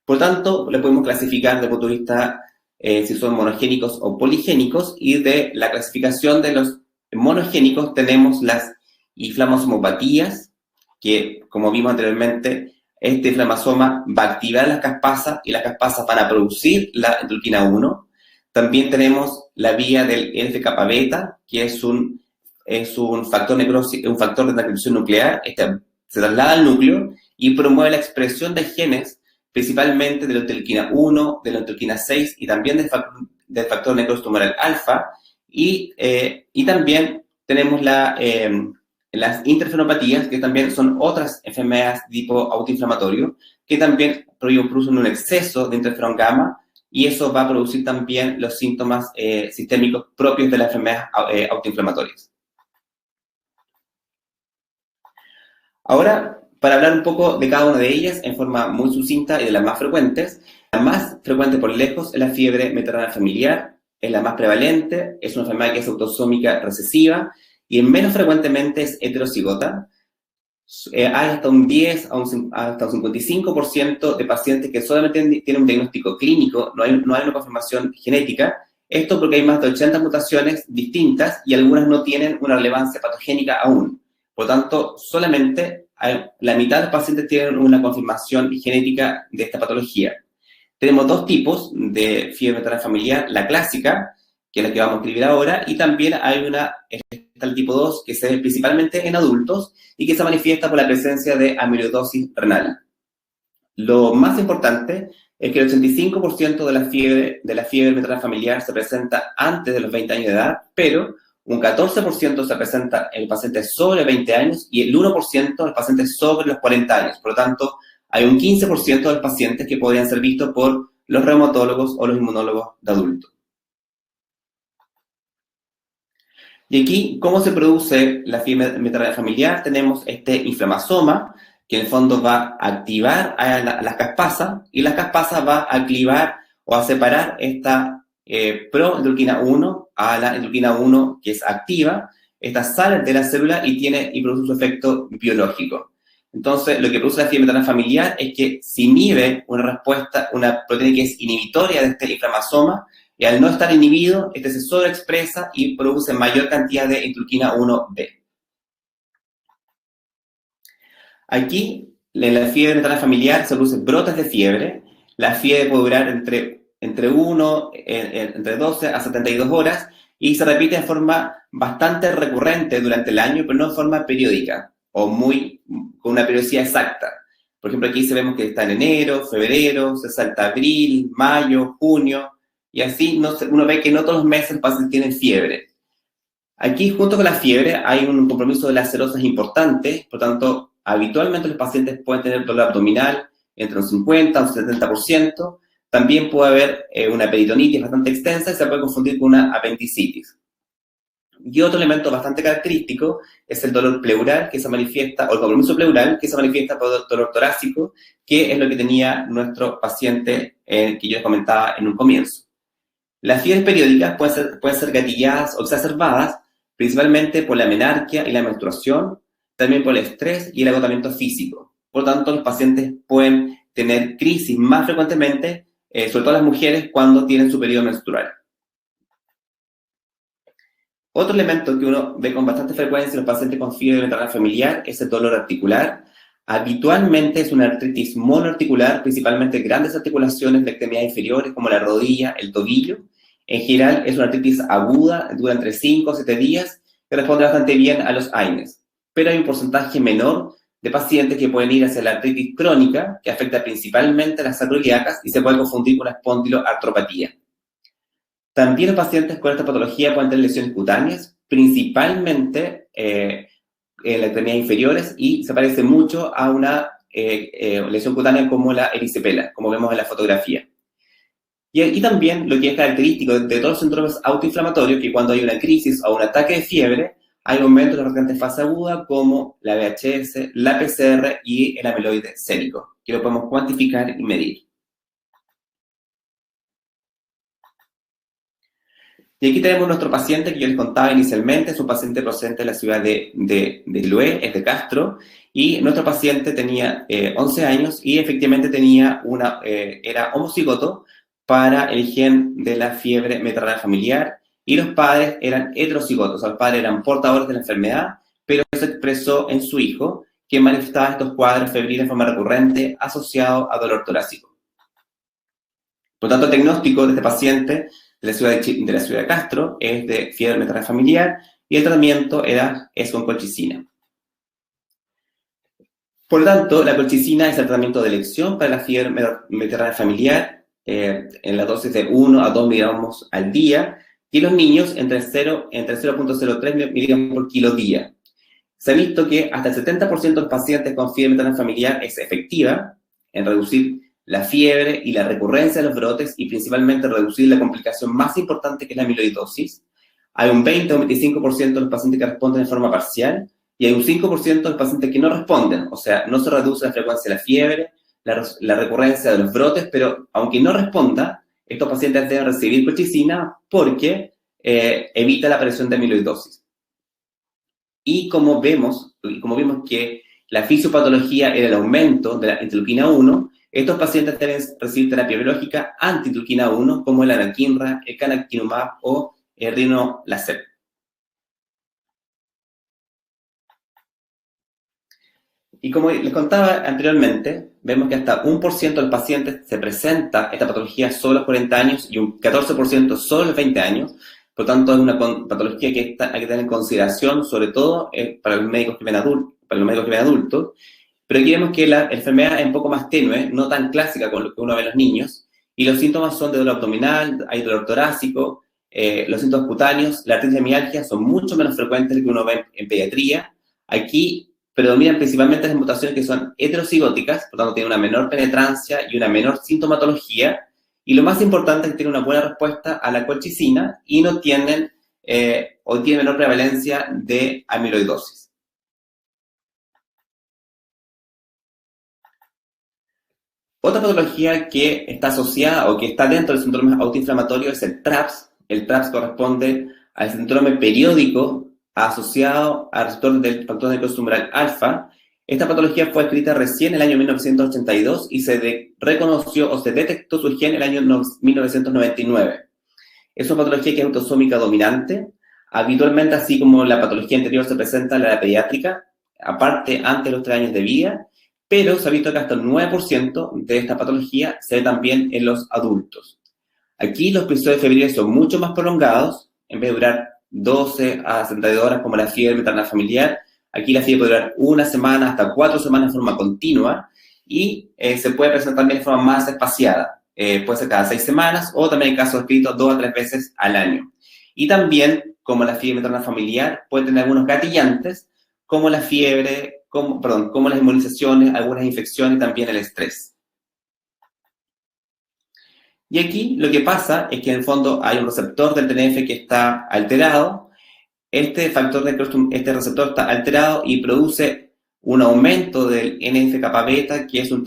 Por tanto, le podemos clasificar desde el punto de vista si son monogénicos o poligénicos, y de la clasificación de los monogénicos tenemos las inflamasomopatías, que como vimos anteriormente, este inflamasoma va a activar las caspasas y las caspasas van a producir la interleuquina 1. También tenemos la vía del NF-kappa beta, que es un factor de transcripción nuclear. Se traslada al núcleo y promueve la expresión de genes, principalmente de la interleuquina 1, de la interleuquina 6 y también del factor necrosis tumoral alfa. Y también tenemos la las interferopatías, que también son otras enfermedades de tipo autoinflamatorio, que también producen un exceso de interferón gamma, y eso va a producir también los síntomas sistémicos propios de las enfermedades autoinflamatorias. Ahora, para hablar un poco de cada una de ellas en forma muy sucinta y de las más frecuentes, la más frecuente por lejos es la fiebre metarrenal familiar, es la más prevalente, es una enfermedad que es autosómica recesiva y menos frecuentemente es heterocigota. Hay hasta un 10 hasta un 55% de pacientes que solamente tienen un diagnóstico clínico, no hay una confirmación genética. Esto porque hay más de 80 mutaciones distintas y algunas no tienen una relevancia patogénica aún. Por lo tanto, solamente la mitad de los pacientes tienen una confirmación genética de esta patología. Tenemos dos tipos de fiebre metarrenal familiar, la clásica, que es la que vamos a escribir ahora, y también hay está el tipo 2, que se ve principalmente en adultos y que se manifiesta por la presencia de amiloidosis renal. Lo más importante es que el 85% de la fiebre metarrenal familiar se presenta antes de los 20 años de edad, pero un 14% se presenta en pacientes sobre 20 años y el 1% en los pacientes sobre los 40 años. Por lo tanto, hay un 15% de los pacientes que podrían ser vistos por los reumatólogos o los inmunólogos de adultos. Y aquí, ¿cómo se produce la fiebre metarrenal familiar? Tenemos este inflamasoma, que en el fondo va a activar a las caspasas, y la caspasa va a clivar o a separar esta prointerleuquina 1 a la interleuquina 1 que es activa. Esta sale de la célula y produce su efecto biológico. Entonces, lo que produce la fiebre metarrenal familiar es que se inhibe una proteína que es inhibitoria de este inflamasoma, y al no estar inhibido, este se sobreexpresa y produce mayor cantidad de interleuquina 1B. Aquí, en la fiebre metarrenal familiar se producen brotes de fiebre. La fiebre puede durar entre 12 a 72 horas y se repite de forma bastante recurrente durante el año, pero no de forma periódica o con una periodicidad exacta. Por ejemplo, aquí vemos que está en enero, febrero, se salta abril, mayo, junio, y así uno ve que no todos los meses los pacientes tienen fiebre. Aquí, junto con la fiebre, hay un compromiso de las serosas importante, por lo tanto, habitualmente los pacientes pueden tener dolor abdominal entre un 50 y un 70%. También puede haber una peritonitis bastante extensa y se puede confundir con una apendicitis. Y otro elemento bastante característico es el dolor pleural que se manifiesta, o el compromiso pleural que se manifiesta por dolor torácico, que es lo que tenía nuestro paciente que yo les comentaba en un comienzo. Las fiebres periódicas pueden ser gatilladas o exacerbadas principalmente por la menarquia y la menstruación, también por el estrés y el agotamiento físico. Por lo tanto, los pacientes pueden tener crisis más frecuentemente, sobre todo las mujeres, cuando tienen su periodo menstrual. Otro elemento que uno ve con bastante frecuencia en los pacientes con fiebre metarrenal familiar es el dolor articular. Habitualmente es una artritis monoarticular, principalmente grandes articulaciones de extremidades inferiores como la rodilla, el tobillo. En general es una artritis aguda, dura entre 5 o 7 días, que responde bastante bien a los AINES. Pero hay un porcentaje menor de pacientes que pueden ir hacia la artritis crónica, que afecta principalmente a las sacroiliacas y se puede confundir con la espondiloartropatía. También los pacientes con esta patología pueden tener lesiones cutáneas, principalmente en las extremidades inferiores, y se parece mucho a una lesión cutánea como la erisipela, como vemos en la fotografía. Y también lo que es característico de todos los síndromes autoinflamatorios, que cuando hay una crisis o un ataque de fiebre, hay aumentos de la frecuencia de fase aguda como la VHS, la PCR y el amiloide sérico, que lo podemos cuantificar y medir. Y aquí tenemos nuestro paciente que yo les contaba inicialmente, es un paciente procedente de la ciudad de Lué, es de Castro, y nuestro paciente tenía 11 años y efectivamente era homocigoto para el gen de la fiebre metarrenal familiar, y los padres eran heterocigotos, o sea, los padres eran portadores de la enfermedad, pero se expresó en su hijo, que manifestaba estos cuadros febriles de forma recurrente asociados a dolor torácico. Por lo tanto, el diagnóstico de este paciente de la ciudad de Castro es de fiebre metarrenal familiar y el tratamiento es con colchicina. Por lo tanto, la colchicina es el tratamiento de elección para la fiebre metarrenal familiar en la dosis de 1 a 2 miligramos al día y en los niños entre 0.03 miligramos por kilo día. Se ha visto que hasta el 70% de los pacientes con fiebre materna familiar es efectiva en reducir la fiebre y la recurrencia de los brotes y principalmente reducir la complicación más importante que es la amiloidosis. Hay un 20 o un 25% de los pacientes que responden de forma parcial y hay un 5% de los pacientes que no responden, o sea, no se reduce la frecuencia de la fiebre, la recurrencia de los brotes, pero aunque no responda, estos pacientes deben recibir colchicina porque evita la aparición de amiloidosis. Y como vimos que la fisiopatología era el aumento de la interleuquina 1, estos pacientes deben recibir terapia biológica anti-interleuquina 1, como el anakinra, el canakinumab o el rinolasep. Y como les contaba anteriormente, vemos que hasta 1% de los pacientes se presenta esta patología solo a los 40 años y un 14% solo a los 20 años. Por lo tanto, es una patología que hay que tener en consideración, sobre todo para los médicos que ven adultos. Pero aquí vemos que la enfermedad es un poco más tenue, no tan clásica con lo que uno ve en los niños, y los síntomas son de dolor abdominal, hay dolor torácico, los síntomas cutáneos, la artritis y mialgia son mucho menos frecuentes de lo que uno ve en pediatría. Aquí predominan principalmente las mutaciones que son heterocigóticas, por lo tanto tienen una menor penetrancia y una menor sintomatología, y lo más importante es que tienen una buena respuesta a la colchicina y no tienen o tienen menor prevalencia de amiloidosis. Otra patología que está asociada o que está dentro del síndrome autoinflamatorio es el TRAPS. El TRAPS corresponde al síndrome periódico asociado al receptor del factor necrosis humoral alfa. Esta patología fue escrita recién en el año 1982 y se reconoció o se detectó su gen en el año 1999. Es una patología que es autosómica dominante. Habitualmente, así como la patología anterior se presenta en la pediátrica, aparte antes de los 3 años de vida, pero se ha visto que hasta el 9% de esta patología se ve también en los adultos. Aquí los episodios febriles son mucho más prolongados, en vez de durar 12 a 72 horas como la fiebre materna familiar, aquí la fiebre puede durar 1 semana hasta 4 semanas de forma continua y se puede presentar también de forma más espaciada. Puede ser cada 6 semanas o también en casos escritos 2 a 3 veces al año. Y también, como la fiebre materna familiar, puede tener algunos gatillantes, como la fiebre, como las inmunizaciones, algunas infecciones y también el estrés. Y aquí lo que pasa es que en el fondo hay un receptor del TNF que está alterado. Este receptor está alterado y produce un aumento del NF-kappa beta, que es un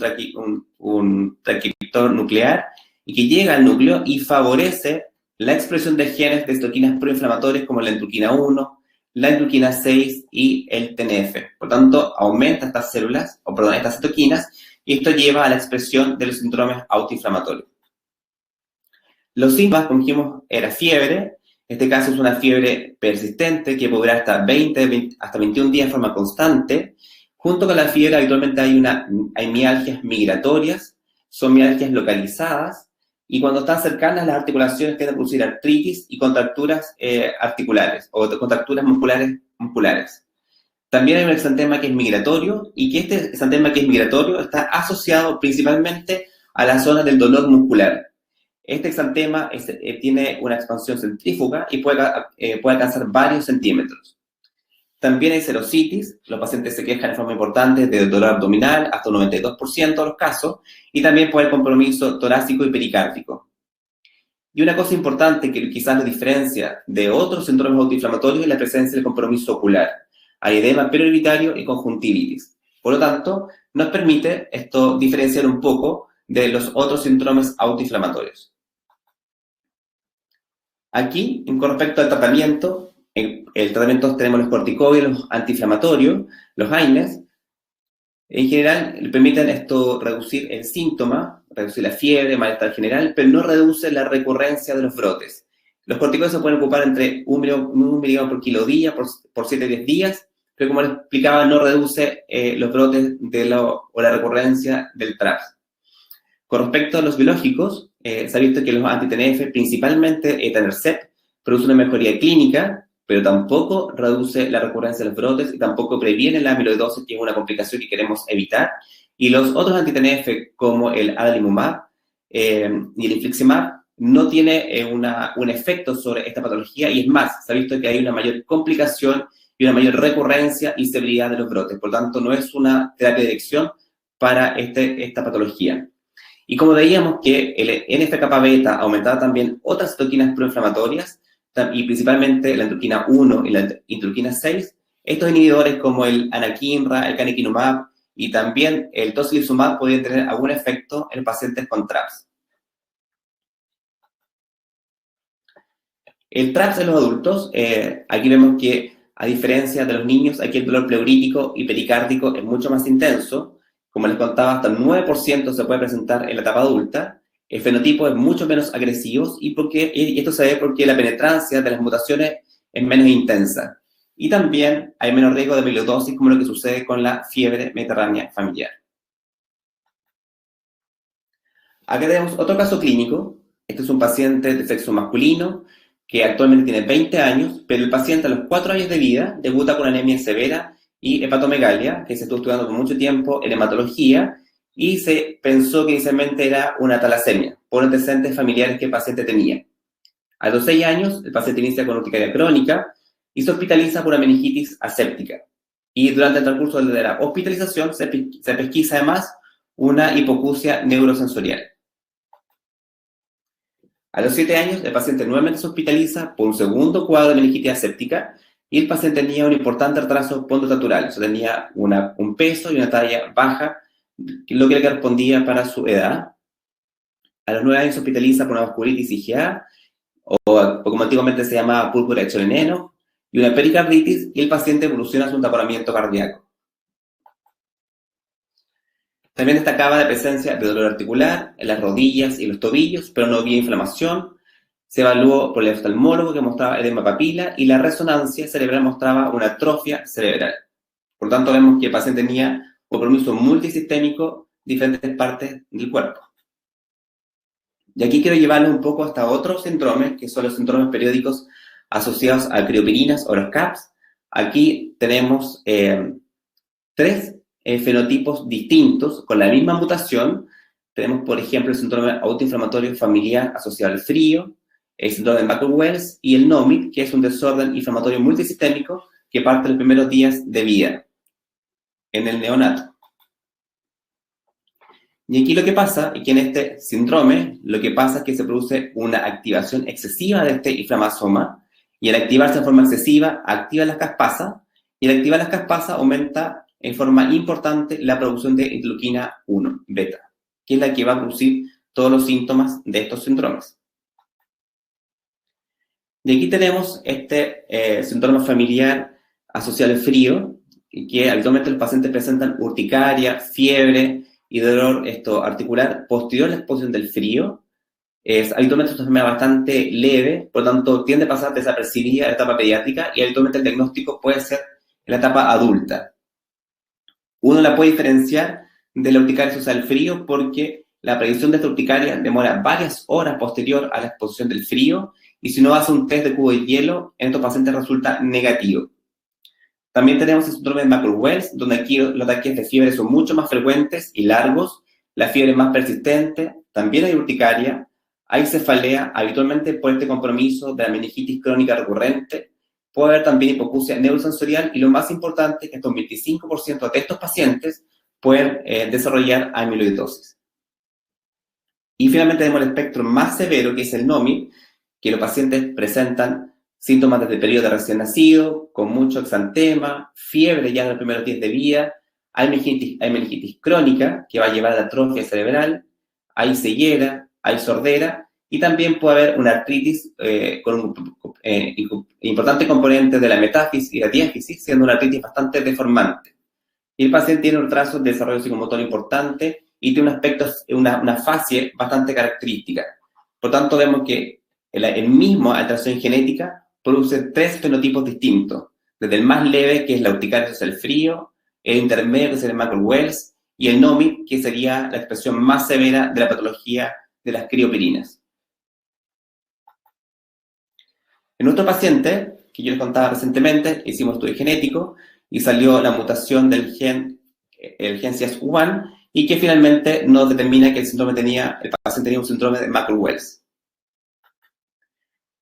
transcriptor nuclear, y que llega al núcleo y favorece la expresión de genes de citoquinas proinflamatorias como la interleuquina 1, la interleuquina 6 y el TNF. Por tanto, aumenta estas citoquinas, y esto lleva a la expresión de los síndromes autoinflamatorios. Los síntomas, como dijimos, era fiebre. En este caso es una fiebre persistente que puede durar hasta 21 días de forma constante. Junto con la fiebre habitualmente hay mialgias migratorias, son mialgias localizadas, y cuando están cercanas las articulaciones tienden a producir artritis y contracturas articulares o contracturas musculares. También hay un exantema que es migratorio y que este exantema que es migratorio está asociado principalmente a la zona del dolor muscular. Este exantema tiene una expansión centrífuga y puede alcanzar varios centímetros. También hay serositis, los pacientes se quejan de forma importante de dolor abdominal, hasta un 92% de los casos, y también puede haber compromiso torácico y pericárdico. Y una cosa importante que quizás lo diferencia de otros síndromes autoinflamatorios es la presencia del compromiso ocular. Hay edema periorbitario y conjuntivitis. Por lo tanto, nos permite esto diferenciar un poco de los otros síndromes autoinflamatorios. Aquí, con respecto al tratamiento, el tratamiento tenemos los corticoides, los antiinflamatorios, los AINES. En general, permiten esto reducir el síntoma, reducir la fiebre, malestar general, pero no reduce la recurrencia de los brotes. Los corticoides se pueden ocupar entre 1 miligramo por kilo día, por 7 a 10 días, pero como les explicaba, no reduce los brotes o la recurrencia del TRAPS. Con respecto a los biológicos, se ha visto que los anti-TNF, principalmente etanercept, producen una mejoría clínica, pero tampoco reduce la recurrencia de los brotes y tampoco previene la amiloidosis, que es una complicación que queremos evitar. Y los otros anti-TNF, como el adalimumab y el infliximab, no tiene un efecto sobre esta patología, y es más, se ha visto que hay una mayor complicación y una mayor recurrencia y severidad de los brotes. Por lo tanto, no es una terapia de elección para esta patología. Y como veíamos que el NF-kappa beta aumentaba también otras citoquinas proinflamatorias, y principalmente la interleuquina 1 y la interleuquina 6, estos inhibidores como el anakinra, el canakinumab y también el tocilizumab podrían tener algún efecto en pacientes con TRAPS. El TRAPS en los adultos, aquí vemos que a diferencia de los niños, aquí el dolor pleurítico y pericárdico es mucho más intenso. Como les contaba, hasta el 9% se puede presentar en la etapa adulta. El fenotipo es mucho menos agresivo y esto se debe porque la penetrancia de las mutaciones es menos intensa. Y también hay menos riesgo de amiloidosis, como lo que sucede con la fiebre mediterránea familiar. Acá tenemos otro caso clínico. Este es un paciente de sexo masculino que actualmente tiene 20 años, pero el paciente a los 4 años de vida debuta con anemia severa y hepatomegalia, que se estuvo estudiando por mucho tiempo en hematología, y se pensó que inicialmente era una talasemia, por antecedentes familiares que el paciente tenía. A los 6 años, el paciente inicia con urticaria crónica y se hospitaliza por una meningitis aséptica. Y durante el transcurso de la hospitalización se pesquisa además una hipoacusia neurosensorial. A los 7 años, el paciente nuevamente se hospitaliza por un segundo cuadro de meningitis aséptica y el paciente tenía un importante retraso pontoestatural, o sea, tenía un peso y una talla baja, lo que le correspondía para su edad. A los 9 años se hospitaliza por una vasculitis IgA, o como antiguamente se llamaba púrpura de Cheleneno, y una pericarditis, y el paciente evoluciona hacia un taponamiento cardíaco. También destacaba la presencia de dolor articular en las rodillas y los tobillos, pero no había inflamación. Se evaluó por el oftalmólogo que mostraba edema papila y la resonancia cerebral mostraba una atrofia cerebral. Por lo tanto, vemos que el paciente tenía un compromiso multisistémico en diferentes partes del cuerpo. Y aquí quiero llevarlo un poco hasta otros síndromes, que son los síndromes periódicos asociados a crioperinas o los CAPS. Aquí tenemos 3 fenotipos distintos con la misma mutación. Tenemos, por ejemplo, el síndrome autoinflamatorio familiar asociado al frío, el síndrome de Muckle-Wells y el NOMID, que es un desorden inflamatorio multisistémico que parte de los primeros días de vida en el neonato. Y aquí lo que pasa es que en este síndrome, lo que pasa es que se produce una activación excesiva de este inflamasoma, y al activarse de forma excesiva, activa las caspasas, y al activar las caspasas aumenta en forma importante la producción de interleuquina 1 beta, que es la que va a producir todos los síntomas de estos síndromes. Y aquí tenemos este síndrome familiar asociado al frío, que habitualmente los pacientes presentan urticaria, fiebre y dolor articular posterior a la exposición del frío. Habitualmente es una enfermedad bastante leve, por lo tanto tiende a pasar desapercibida en la etapa pediátrica y habitualmente el diagnóstico puede ser en la etapa adulta. Uno la puede diferenciar de la urticaria asociada al frío porque la predicción de esta urticaria demora varias horas posterior a la exposición del frío, y si uno hace un test de cubo de hielo, en estos pacientes resulta negativo. También tenemos el síndrome de Muckle-Wells, donde aquí los ataques de fiebre son mucho más frecuentes y largos, la fiebre es más persistente, también hay urticaria, hay cefalea, habitualmente por este compromiso de la meningitis crónica recurrente. Puede haber también hipoacusia neurosensorial, y lo más importante es que hasta un 25% de estos pacientes pueden desarrollar amiloidosis. Y finalmente tenemos el espectro más severo, que es el NOMID, que los pacientes presentan síntomas desde el periodo de recién nacido, con mucho exantema, fiebre ya en los primeros días de vida, hay meningitis crónica, que va a llevar a la atrofia cerebral, hay ceguera, hay sordera, y también puede haber una artritis con un importante componente de la metáfisis y la diáfisis, siendo una artritis bastante deformante. Y el paciente tiene un retraso de desarrollo psicomotor importante y tiene un aspecto, una facie bastante característica. Por tanto, vemos que el mismo alteración genética produce 3 fenotipos distintos, desde el más leve, que es la urticaria asociada al frío, el intermedio, que sería el Muckle-Wells, y el NOMID, que sería la expresión más severa de la patología de las crioperinas. En nuestro paciente, que yo les contaba recientemente, hicimos estudio genético y salió la mutación del gen, el gen CIAS1, y que finalmente nos determina que el paciente tenía un síndrome de Muckle-Wells.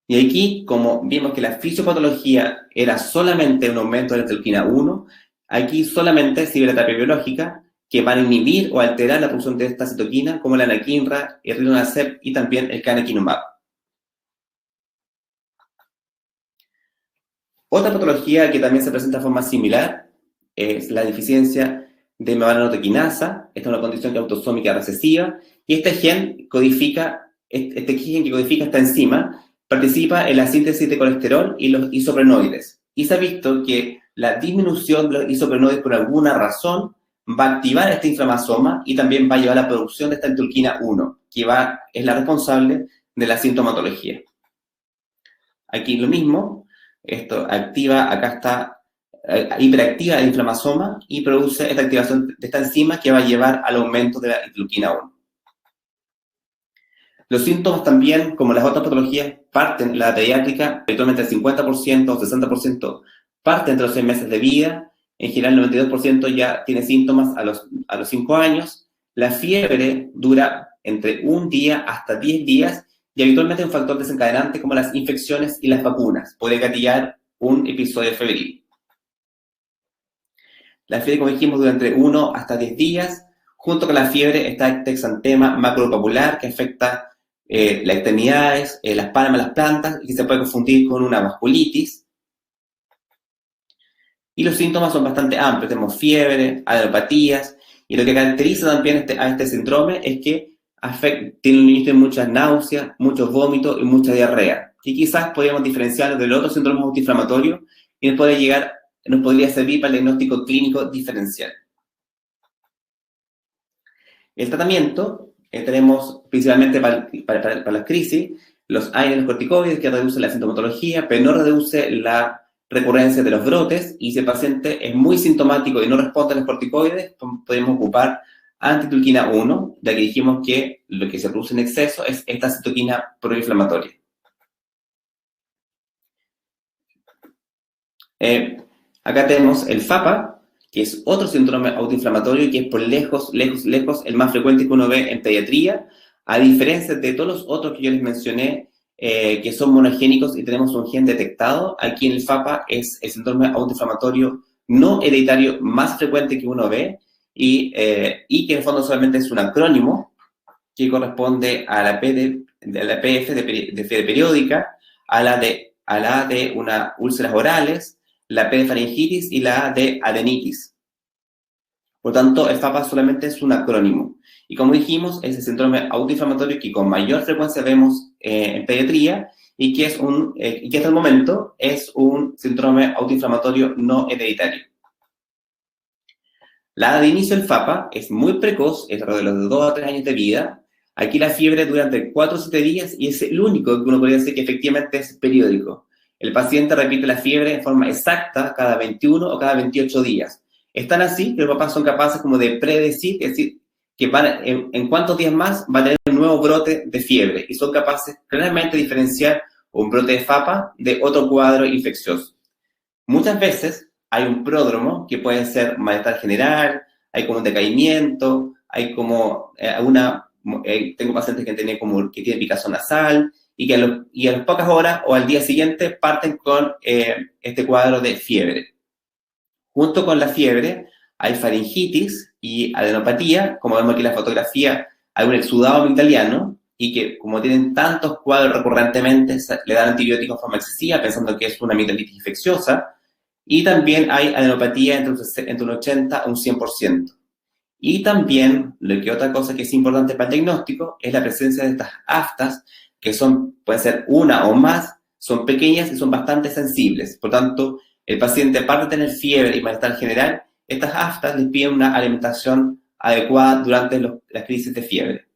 Y aquí, como vimos que la fisiopatología era solamente un aumento de la interleuquina 1, aquí solamente sirve la terapia biológica, que van a inhibir o alterar la producción de esta citoquina, como la anakinra, el ritonacep y también el canakinumab. Otra patología que también se presenta de forma similar es la deficiencia de membranotoquinasa. Esta es una condición que es autosómica recesiva, y este gen codifica, este gen que codifica esta enzima, participa en la síntesis de colesterol y los isoprenoides. Y se ha visto que la disminución de los isoprenoides por alguna razón va a activar este inflamasoma y también va a llevar a la producción de esta interleuquina 1, que es la responsable de la sintomatología. Aquí lo mismo, esto activa, acá está, hiperactiva el inflamasoma y produce esta activación de esta enzima que va a llevar al aumento de la interleuquina 1. Los síntomas también, como las otras patologías, parten, la pediátrica, habitualmente el 50% o 60% parte entre los 6 meses de vida. En general, el 92% ya tiene síntomas a los 5 años. La fiebre dura entre un día hasta 10 días y habitualmente es un factor desencadenante como las infecciones y las vacunas. Puede gatillar un episodio febril. La fiebre, como dijimos, dura entre 1 hasta 10 días. Junto con la fiebre está este exantema macropapular que afecta las extremidades, las palmas, las plantas, y que se puede confundir con una vasculitis. Y los síntomas son bastante amplios. Tenemos fiebre, adenopatías, y lo que caracteriza también a este síndrome es que tiene un inicio de muchas náuseas, muchos vómitos y mucha diarrea. Y quizás podríamos diferenciarlo del otro síndrome autoinflamatorio y nos podría servir para el diagnóstico clínico diferencial. El tratamiento tenemos principalmente para las crisis los AINE, los corticoides, que reducen la sintomatología, pero no reduce la recurrencia de los brotes, y si el paciente es muy sintomático y no responde a los corticoides, podemos ocupar anti-interleuquina 1, ya que dijimos que lo que se produce en exceso es esta citoquina proinflamatoria. Acá tenemos el FAPA, que es otro síndrome autoinflamatorio y que es por lejos el más frecuente que uno ve en pediatría, a diferencia de todos los otros que yo les mencioné, que son monogénicos y tenemos un gen detectado. Aquí en el FAPA es el síndrome autoinflamatorio no hereditario más frecuente que uno ve y que en el fondo solamente es un acrónimo que corresponde a la PF de fiebre periódica, a la de unas úlceras orales, la P de faringitis y la A de adenitis. Por tanto, el FAPA solamente es un acrónimo. Y como dijimos, es el síndrome autoinflamatorio que con mayor frecuencia vemos en pediatría y que hasta el momento es un síndrome autoinflamatorio no hereditario. La edad de inicio del FAPA es muy precoz, es alrededor de los 2 a 3 años de vida. Aquí la fiebre dura entre 4 o 7 días y es el único que uno podría decir que efectivamente es periódico. El paciente repite la fiebre en forma exacta cada 21 o cada 28 días. Es tan así que los papás son capaces como de predecir, es decir, que en cuántos días más va a tener un nuevo brote de fiebre, y son capaces claramente de diferenciar un brote de FAPA de otro cuadro infeccioso. Muchas veces hay un pródromo que puede ser malestar general, hay como un decaimiento, hay como tengo pacientes que tienen picazón nasal, y que a las pocas horas o al día siguiente parten con este cuadro de fiebre. Junto con la fiebre hay faringitis y adenopatía, como vemos aquí en la fotografía, hay un exudado amigdaliano, y que como tienen tantos cuadros recurrentemente, le dan antibióticos de forma excesiva pensando que es una amigdalitis infecciosa, y también hay adenopatía entre un 80 a un 100%. Y también, otra cosa que es importante para el diagnóstico es la presencia de estas aftas, que pueden ser una o más, son pequeñas y son bastante sensibles. Por tanto, el paciente, aparte de tener fiebre y malestar general, estas aftas les piden una alimentación adecuada durante las crisis de fiebre.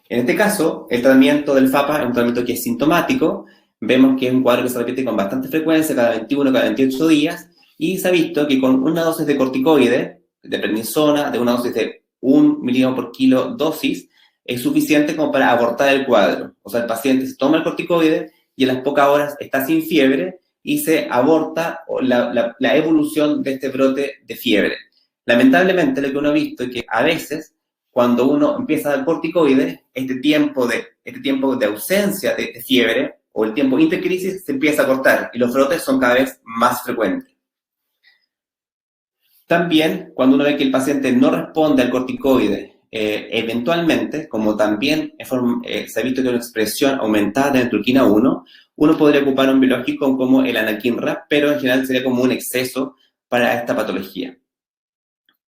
En este caso, el tratamiento del FAPA es un tratamiento que es sintomático. Vemos que es un cuadro que se repite con bastante frecuencia, cada 21, cada 28 días, y se ha visto que con una dosis de corticoide, de prednisona, de una dosis de 1 miligramo por kilo dosis, es suficiente como para abortar el cuadro. O sea, el paciente se toma el corticoide y en las pocas horas está sin fiebre y se aborta la evolución de este brote de fiebre. Lamentablemente, lo que uno ha visto es que a veces cuando uno empieza a dar corticoides, este tiempo de ausencia de fiebre o el tiempo intercrisis se empieza a cortar y los brotes son cada vez más frecuentes. También, cuando uno ve que el paciente no responde al corticoide, eventualmente, como también se ha visto que hay una expresión aumentada de interleuquina 1, uno podría ocupar un biológico como el anakinra, pero en general sería como un exceso para esta patología.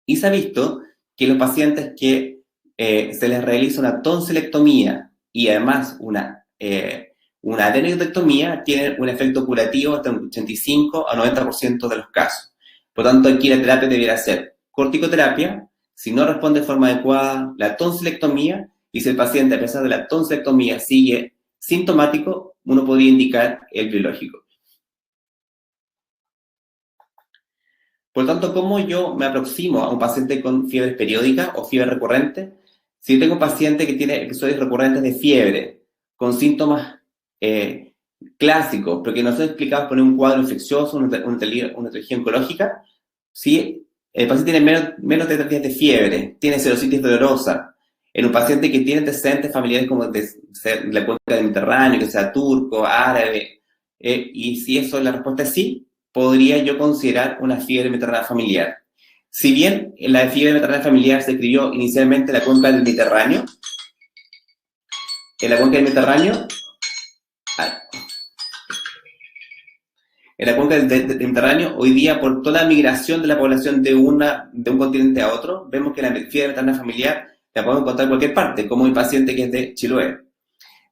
Y se ha visto que los pacientes que se les realiza una tonsilectomía y además una adenocardectomía tienen un efecto curativo hasta un 85 a 90% de los casos. Por tanto, aquí la terapia debiera ser corticoterapia, si no responde de forma adecuada, la tonsilectomía, y si el paciente, a pesar de la tonsilectomía, sigue sintomático, uno podría indicar el biológico. Por tanto, ¿cómo yo me aproximo a un paciente con fiebre periódica o fiebre recurrente? Si yo tengo un paciente que tiene episodios recurrentes de fiebre, con síntomas clásicos, pero que no son explicados por un cuadro infeccioso, una etiología oncológica, si el paciente tiene menos de 3 días de fiebre, tiene serositis dolorosa, en un paciente que tiene antecedentes familiares como de la cuenca del Mediterráneo, que sea turco, árabe, y si eso la respuesta es sí, podría yo considerar una fiebre mediterránea familiar. Si bien la fiebre mediterránea familiar se describió inicialmente en la cuenca del Mediterráneo, del Mediterráneo, hoy día, por toda la migración de la población de un continente a otro, vemos que la fiebre mediterránea familiar la podemos encontrar en cualquier parte, como mi paciente que es de Chiloé.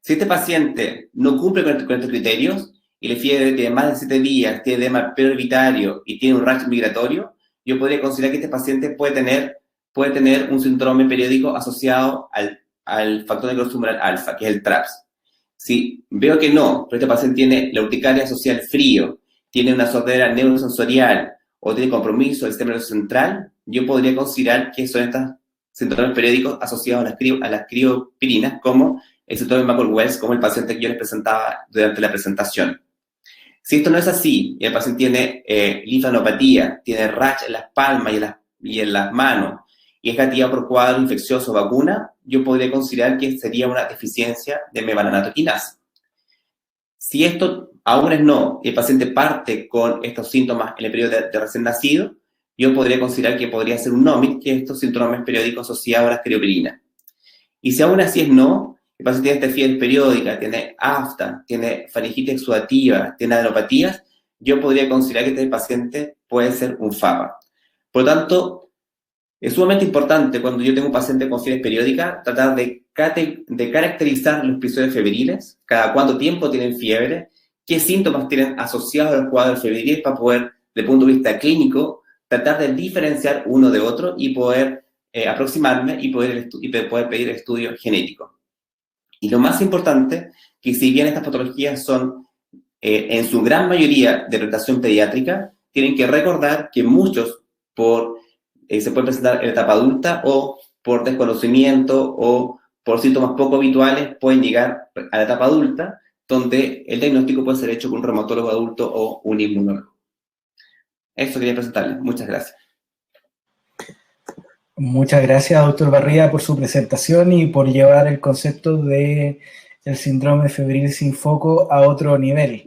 Si este paciente no cumple con estos criterios, y la fiebre tiene más de 7 días, tiene edema perorbitario y tiene un rash migratorio, yo podría considerar que este paciente puede tener un síndrome periódico asociado al factor necrotumoral alfa, que es el TRAPS. Si veo que no, pero este paciente tiene la urticaria asociada al frío, tiene una sordera neurosensorial o tiene compromiso del sistema nervioso central, yo podría considerar que son estos síndromes periódicos asociados a las criopirinas, como el síndrome de Muckle-Wells, como el paciente que yo les presentaba durante la presentación. Si esto no es así, y el paciente tiene linfadenopatía, tiene rash en las palmas y en las manos, y es gatillado por cuadro infeccioso o vacuna, yo podría considerar que sería una deficiencia de mevalonatoquinasa. Si esto aún es no, y el paciente parte con estos síntomas en el periodo de recién nacido, yo podría considerar que podría ser un NOMID, que es estos síndromes periódicos asociados a las criopirinas. Y si aún así es no, el paciente tiene esta fiebre periódica, tiene afta, tiene faringitis exudativa, tiene adenopatías, yo podría considerar que este paciente puede ser un FAPA. Por lo tanto, es sumamente importante cuando yo tengo un paciente con fiebre periódica tratar de caracterizar los episodios febriles, cada cuánto tiempo tienen fiebre, qué síntomas tienen asociados a los cuadros febriles para poder, desde el punto de vista clínico, tratar de diferenciar uno de otro y poder aproximarme y poder pedir estudio genético. Y lo más importante, que si bien estas patologías son en su gran mayoría de presentación pediátrica, tienen que recordar que muchos se pueden presentar en la etapa adulta o por desconocimiento o por síntomas poco habituales pueden llegar a la etapa adulta, donde el diagnóstico puede ser hecho por un reumatólogo adulto o un inmunólogo. Eso quería presentarles. Muchas gracias. Muchas gracias, doctor Barría, por su presentación y por llevar el concepto del síndrome febril sin foco a otro nivel.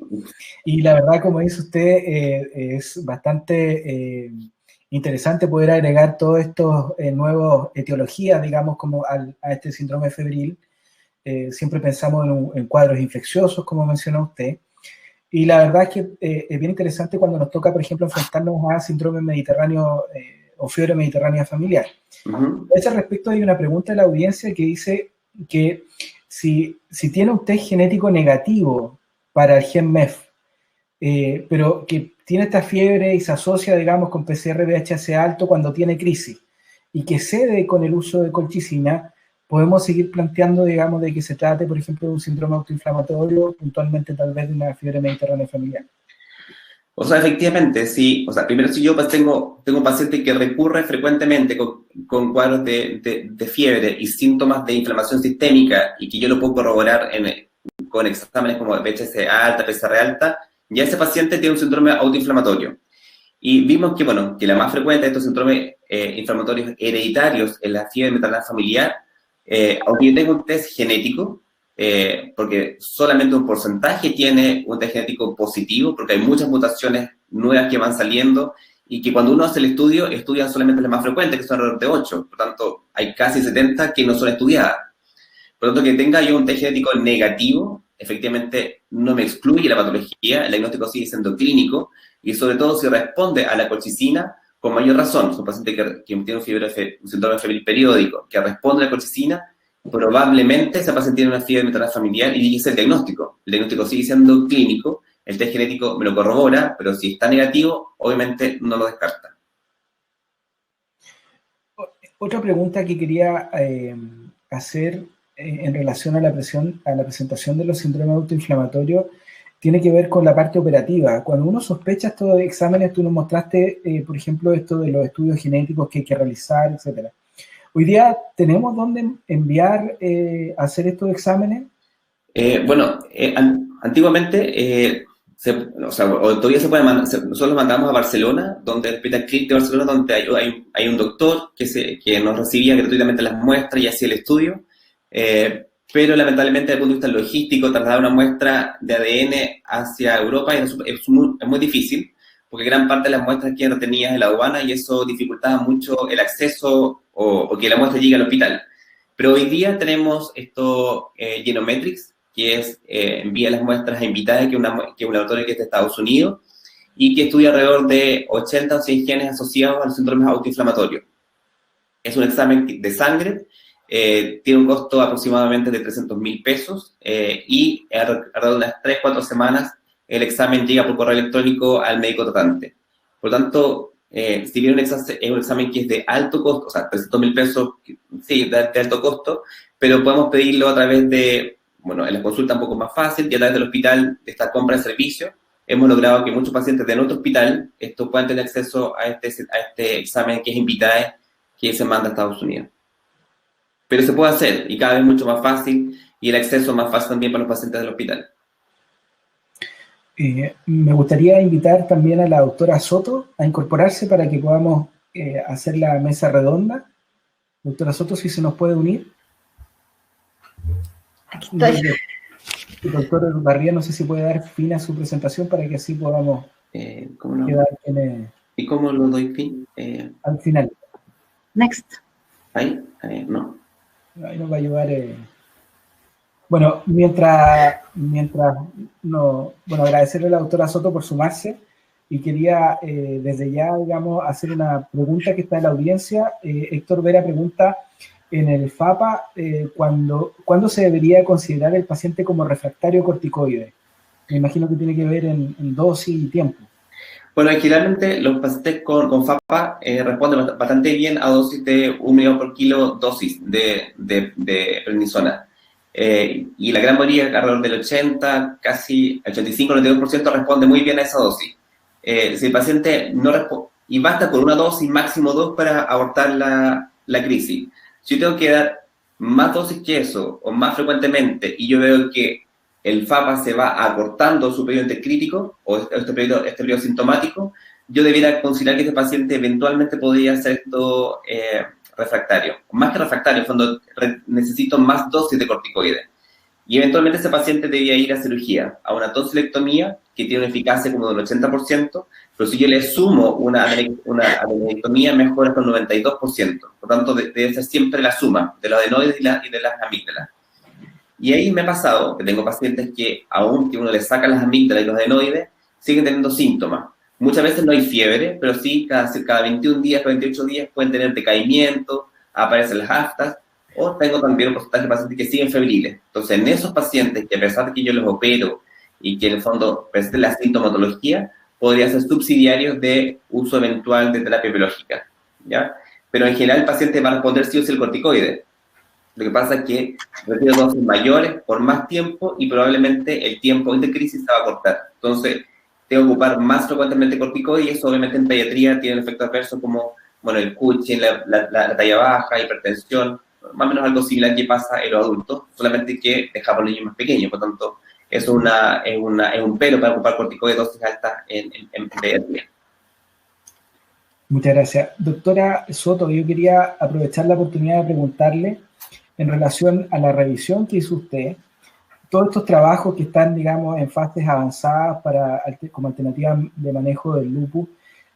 Y la verdad, como dice usted, es bastante interesante poder agregar todos estos nuevas etiologías, digamos, como a este síndrome febril. Siempre pensamos en cuadros infecciosos, como mencionó usted. Y la verdad es que es bien interesante cuando nos toca, por ejemplo, enfrentarnos a síndrome mediterráneo o fiebre mediterránea familiar. A ese respecto hay una pregunta de la audiencia que dice que si tiene un test genético negativo para el gen MEF, pero que tiene esta fiebre y se asocia, digamos, con PCR VHS alto cuando tiene crisis y que cede con el uso de colchicina, podemos seguir planteando, digamos, de que se trate, por ejemplo, de un síndrome autoinflamatorio, puntualmente tal vez de una fiebre mediterránea familiar. O sea, efectivamente, sí. O sea, primero, si yo tengo un paciente que recurre frecuentemente con cuadros de fiebre y síntomas de inflamación sistémica y que yo lo puedo corroborar con exámenes como VHS alta, PCR alta, ya ese paciente tiene un síndrome autoinflamatorio. Y vimos que, bueno, que la más frecuente de estos síndromes inflamatorios hereditarios es la fiebre maternal familiar, aunque yo tengo un test genético, porque solamente un porcentaje tiene un test genético positivo, porque hay muchas mutaciones nuevas que van saliendo, y que cuando uno hace el estudio, estudian solamente las más frecuentes, que son alrededor de 8, por tanto, hay casi 70 que no son estudiadas. Por lo tanto, que tenga yo un test genético negativo, efectivamente no me excluye la patología, el diagnóstico sigue siendo clínico, y sobre todo si responde a la colchicina, con mayor razón. Es un paciente que tiene un síndrome febril periódico, que responde a la colchicina, probablemente ese paciente tiene una fiebre maternal familiar y dice el diagnóstico. El diagnóstico sigue siendo clínico, el test genético me lo corrobora, pero si está negativo, obviamente no lo descarta. Otra pregunta que quería hacer en relación a la presentación de los síndromes autoinflamatorios tiene que ver con la parte operativa. Cuando uno sospecha estos exámenes, tú nos mostraste, por ejemplo, esto de los estudios genéticos que hay que realizar, etcétera. Hoy día, ¿tenemos dónde enviar a hacer estos exámenes? Antiguamente, todavía se puede mandar, nosotros los mandamos a Barcelona, donde el Hospital Clínic de Barcelona, donde hay un doctor que nos recibía gratuitamente las muestras y hacía el estudio. Pero lamentablemente desde el punto de vista logístico, trasladar una muestra de ADN hacia Europa es muy difícil, porque gran parte de las muestras quedan retenidas en la aduana y eso dificultaba mucho el acceso o que la muestra llegue al hospital. Pero hoy día tenemos esto, Genometrics, que envía las muestras a Invitae, que es un laboratorio que es de Estados Unidos, y que estudia alrededor de 80 o 100 genes asociados a los síndromes autoinflamatorios. Es un examen de sangre. Tiene un costo aproximadamente de 300.000 pesos y alrededor de unas 3-4 semanas el examen llega por correo electrónico al médico tratante. Por lo tanto, si bien es un examen que es de alto costo, o sea, 300.000 pesos, sí, de alto costo, pero podemos pedirlo a través de, bueno, en la consulta un poco más fácil y a través del hospital, de esta compra de servicio, hemos logrado que muchos pacientes de nuestro hospital puedan tener acceso a este examen que es Invitae, que se manda a Estados Unidos. Pero se puede hacer y cada vez mucho más fácil y el acceso más fácil también para los pacientes del hospital. Me gustaría invitar también a la doctora Soto a incorporarse para que podamos hacer la mesa redonda. Doctora Soto, si se nos puede unir. Aquí estoy. El doctor Barría, no sé si puede dar fin a su presentación para que así podamos ¿cómo no? quedar en, ¿Y cómo lo doy fin? Al final. Next. ¿Ahí? No. Ahí nos va a ayudar. Bueno, mientras agradecerle a la doctora Soto por sumarse y quería desde ya, digamos, hacer una pregunta que está en la audiencia. Héctor Vera pregunta, en el FAPA, ¿cuándo se debería considerar el paciente como refractario corticoide? Me imagino que tiene que ver en dosis y tiempo. Bueno, generalmente los pacientes con FAPA responden bastante bien a dosis de 1 mg por kilo dosis de prednisona. Y la gran mayoría, alrededor del 80, casi el 85-92% responde muy bien a esa dosis. Si el paciente no responde, y basta con una dosis, máximo 2 para abortar la crisis. Si yo tengo que dar más dosis que eso, o más frecuentemente, y yo veo que el FAPA se va acortando su periodo intercrítico, o este periodo sintomático, yo debiera considerar que este paciente eventualmente podría ser esto refractario. Más que refractario, en fondo, necesito más dosis de corticoides. Y eventualmente ese paciente debería ir a cirugía, a una tonsilectomía, que tiene una eficacia como del 80%, pero si yo le sumo una adenectomía, mejora hasta el 92%. Por tanto, debe ser siempre la suma de los adenoides y de las amígdalas. Y ahí me ha pasado que tengo pacientes que, aunque uno les saca las amígdalas y los adenoides, siguen teniendo síntomas. Muchas veces no hay fiebre, pero sí, cada 21 días, 28 días pueden tener decaimiento, aparecen las aftas, o tengo también un porcentaje de pacientes que siguen febriles. Entonces, en esos pacientes que a pesar de que yo los opero y que en el fondo presenten la sintomatología, podría ser subsidiarios de uso eventual de terapia biológica, ¿ya? Pero en general el paciente va a responder sí o sí el corticoide. Lo que pasa es que requiere dosis mayores por más tiempo y probablemente el tiempo de crisis se va a cortar. Entonces, tengo que ocupar más frecuentemente corticoides y eso obviamente en pediatría tiene efectos adversos como, bueno, el Cushing, la talla baja, hipertensión, más o menos algo similar que pasa en los adultos, solamente que dejamos a los niños más pequeños. Por tanto, eso es un pero para ocupar corticoides de dosis altas en pediatría. Muchas gracias. Doctora Soto, yo quería aprovechar la oportunidad de preguntarle en relación a la revisión que hizo usted, todos estos trabajos que están, digamos, en fases avanzadas como alternativa de manejo del lupus,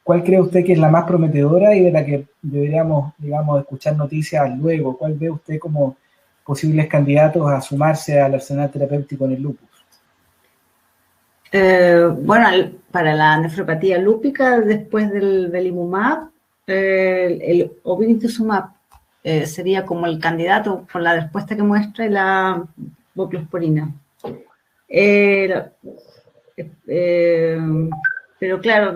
¿cuál cree usted que es la más prometedora y de la que deberíamos, digamos, escuchar noticias luego? ¿Cuál ve usted como posibles candidatos a sumarse al arsenal terapéutico en el lupus? Bueno, para la nefropatía lúpica, después del belimumab, el obinutuzumab sería como el candidato por la respuesta que muestra y la voclosporina. Pero claro,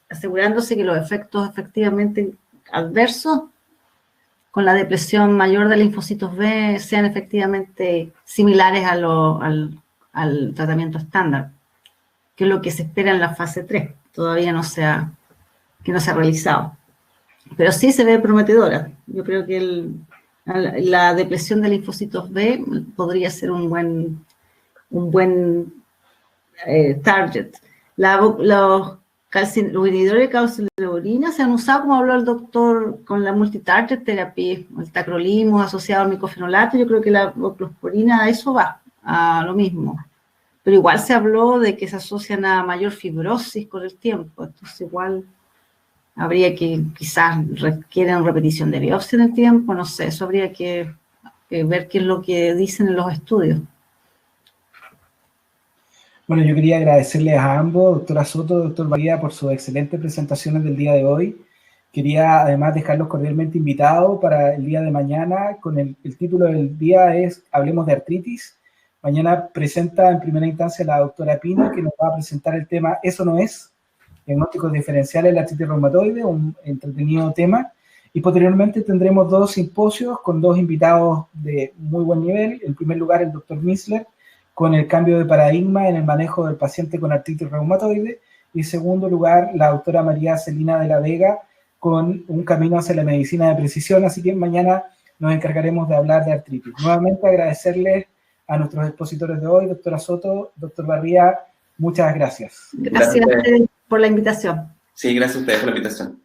asegurándose que los efectos efectivamente adversos con la depresión mayor de linfocitos B sean efectivamente similares al tratamiento estándar, que es lo que se espera en la fase 3, todavía no se ha realizado. Pero sí se ve prometedora. Yo creo que la depresión de linfocitos B podría ser un buen target. Los inhibidores de calcineurina se han usado, como habló el doctor, con la multitarget therapy, el tacrolimus asociado al micofenolato. Yo creo que la voclosporina a eso va, a lo mismo. Pero igual se habló de que se asocian a mayor fibrosis con el tiempo, entonces igual habría que, quizás requieren repetición de biopsia en el tiempo, no sé, eso habría que ver qué es lo que dicen en los estudios. Bueno, yo quería agradecerles a ambos, doctora Soto, doctor Bahía, por sus excelentes presentaciones del día de hoy. Quería además dejarlos cordialmente invitados para el día de mañana, con el título del día es Hablemos de artritis. Mañana presenta en primera instancia la doctora Pino, que nos va a presentar el tema Eso no es, diagnósticos diferenciales de la artritis reumatoide, un entretenido tema. Y posteriormente tendremos 2 simposios con 2 invitados de muy buen nivel. En primer lugar, el doctor Misler, con el cambio de paradigma en el manejo del paciente con artritis reumatoide. Y en segundo lugar, la doctora María Celina de la Vega, con un camino hacia la medicina de precisión. Así que mañana nos encargaremos de hablar de artritis. Nuevamente agradecerles a nuestros expositores de hoy, doctora Soto, doctor Barría, muchas gracias. Gracias a ustedes por la invitación. Sí, gracias a ustedes por la invitación.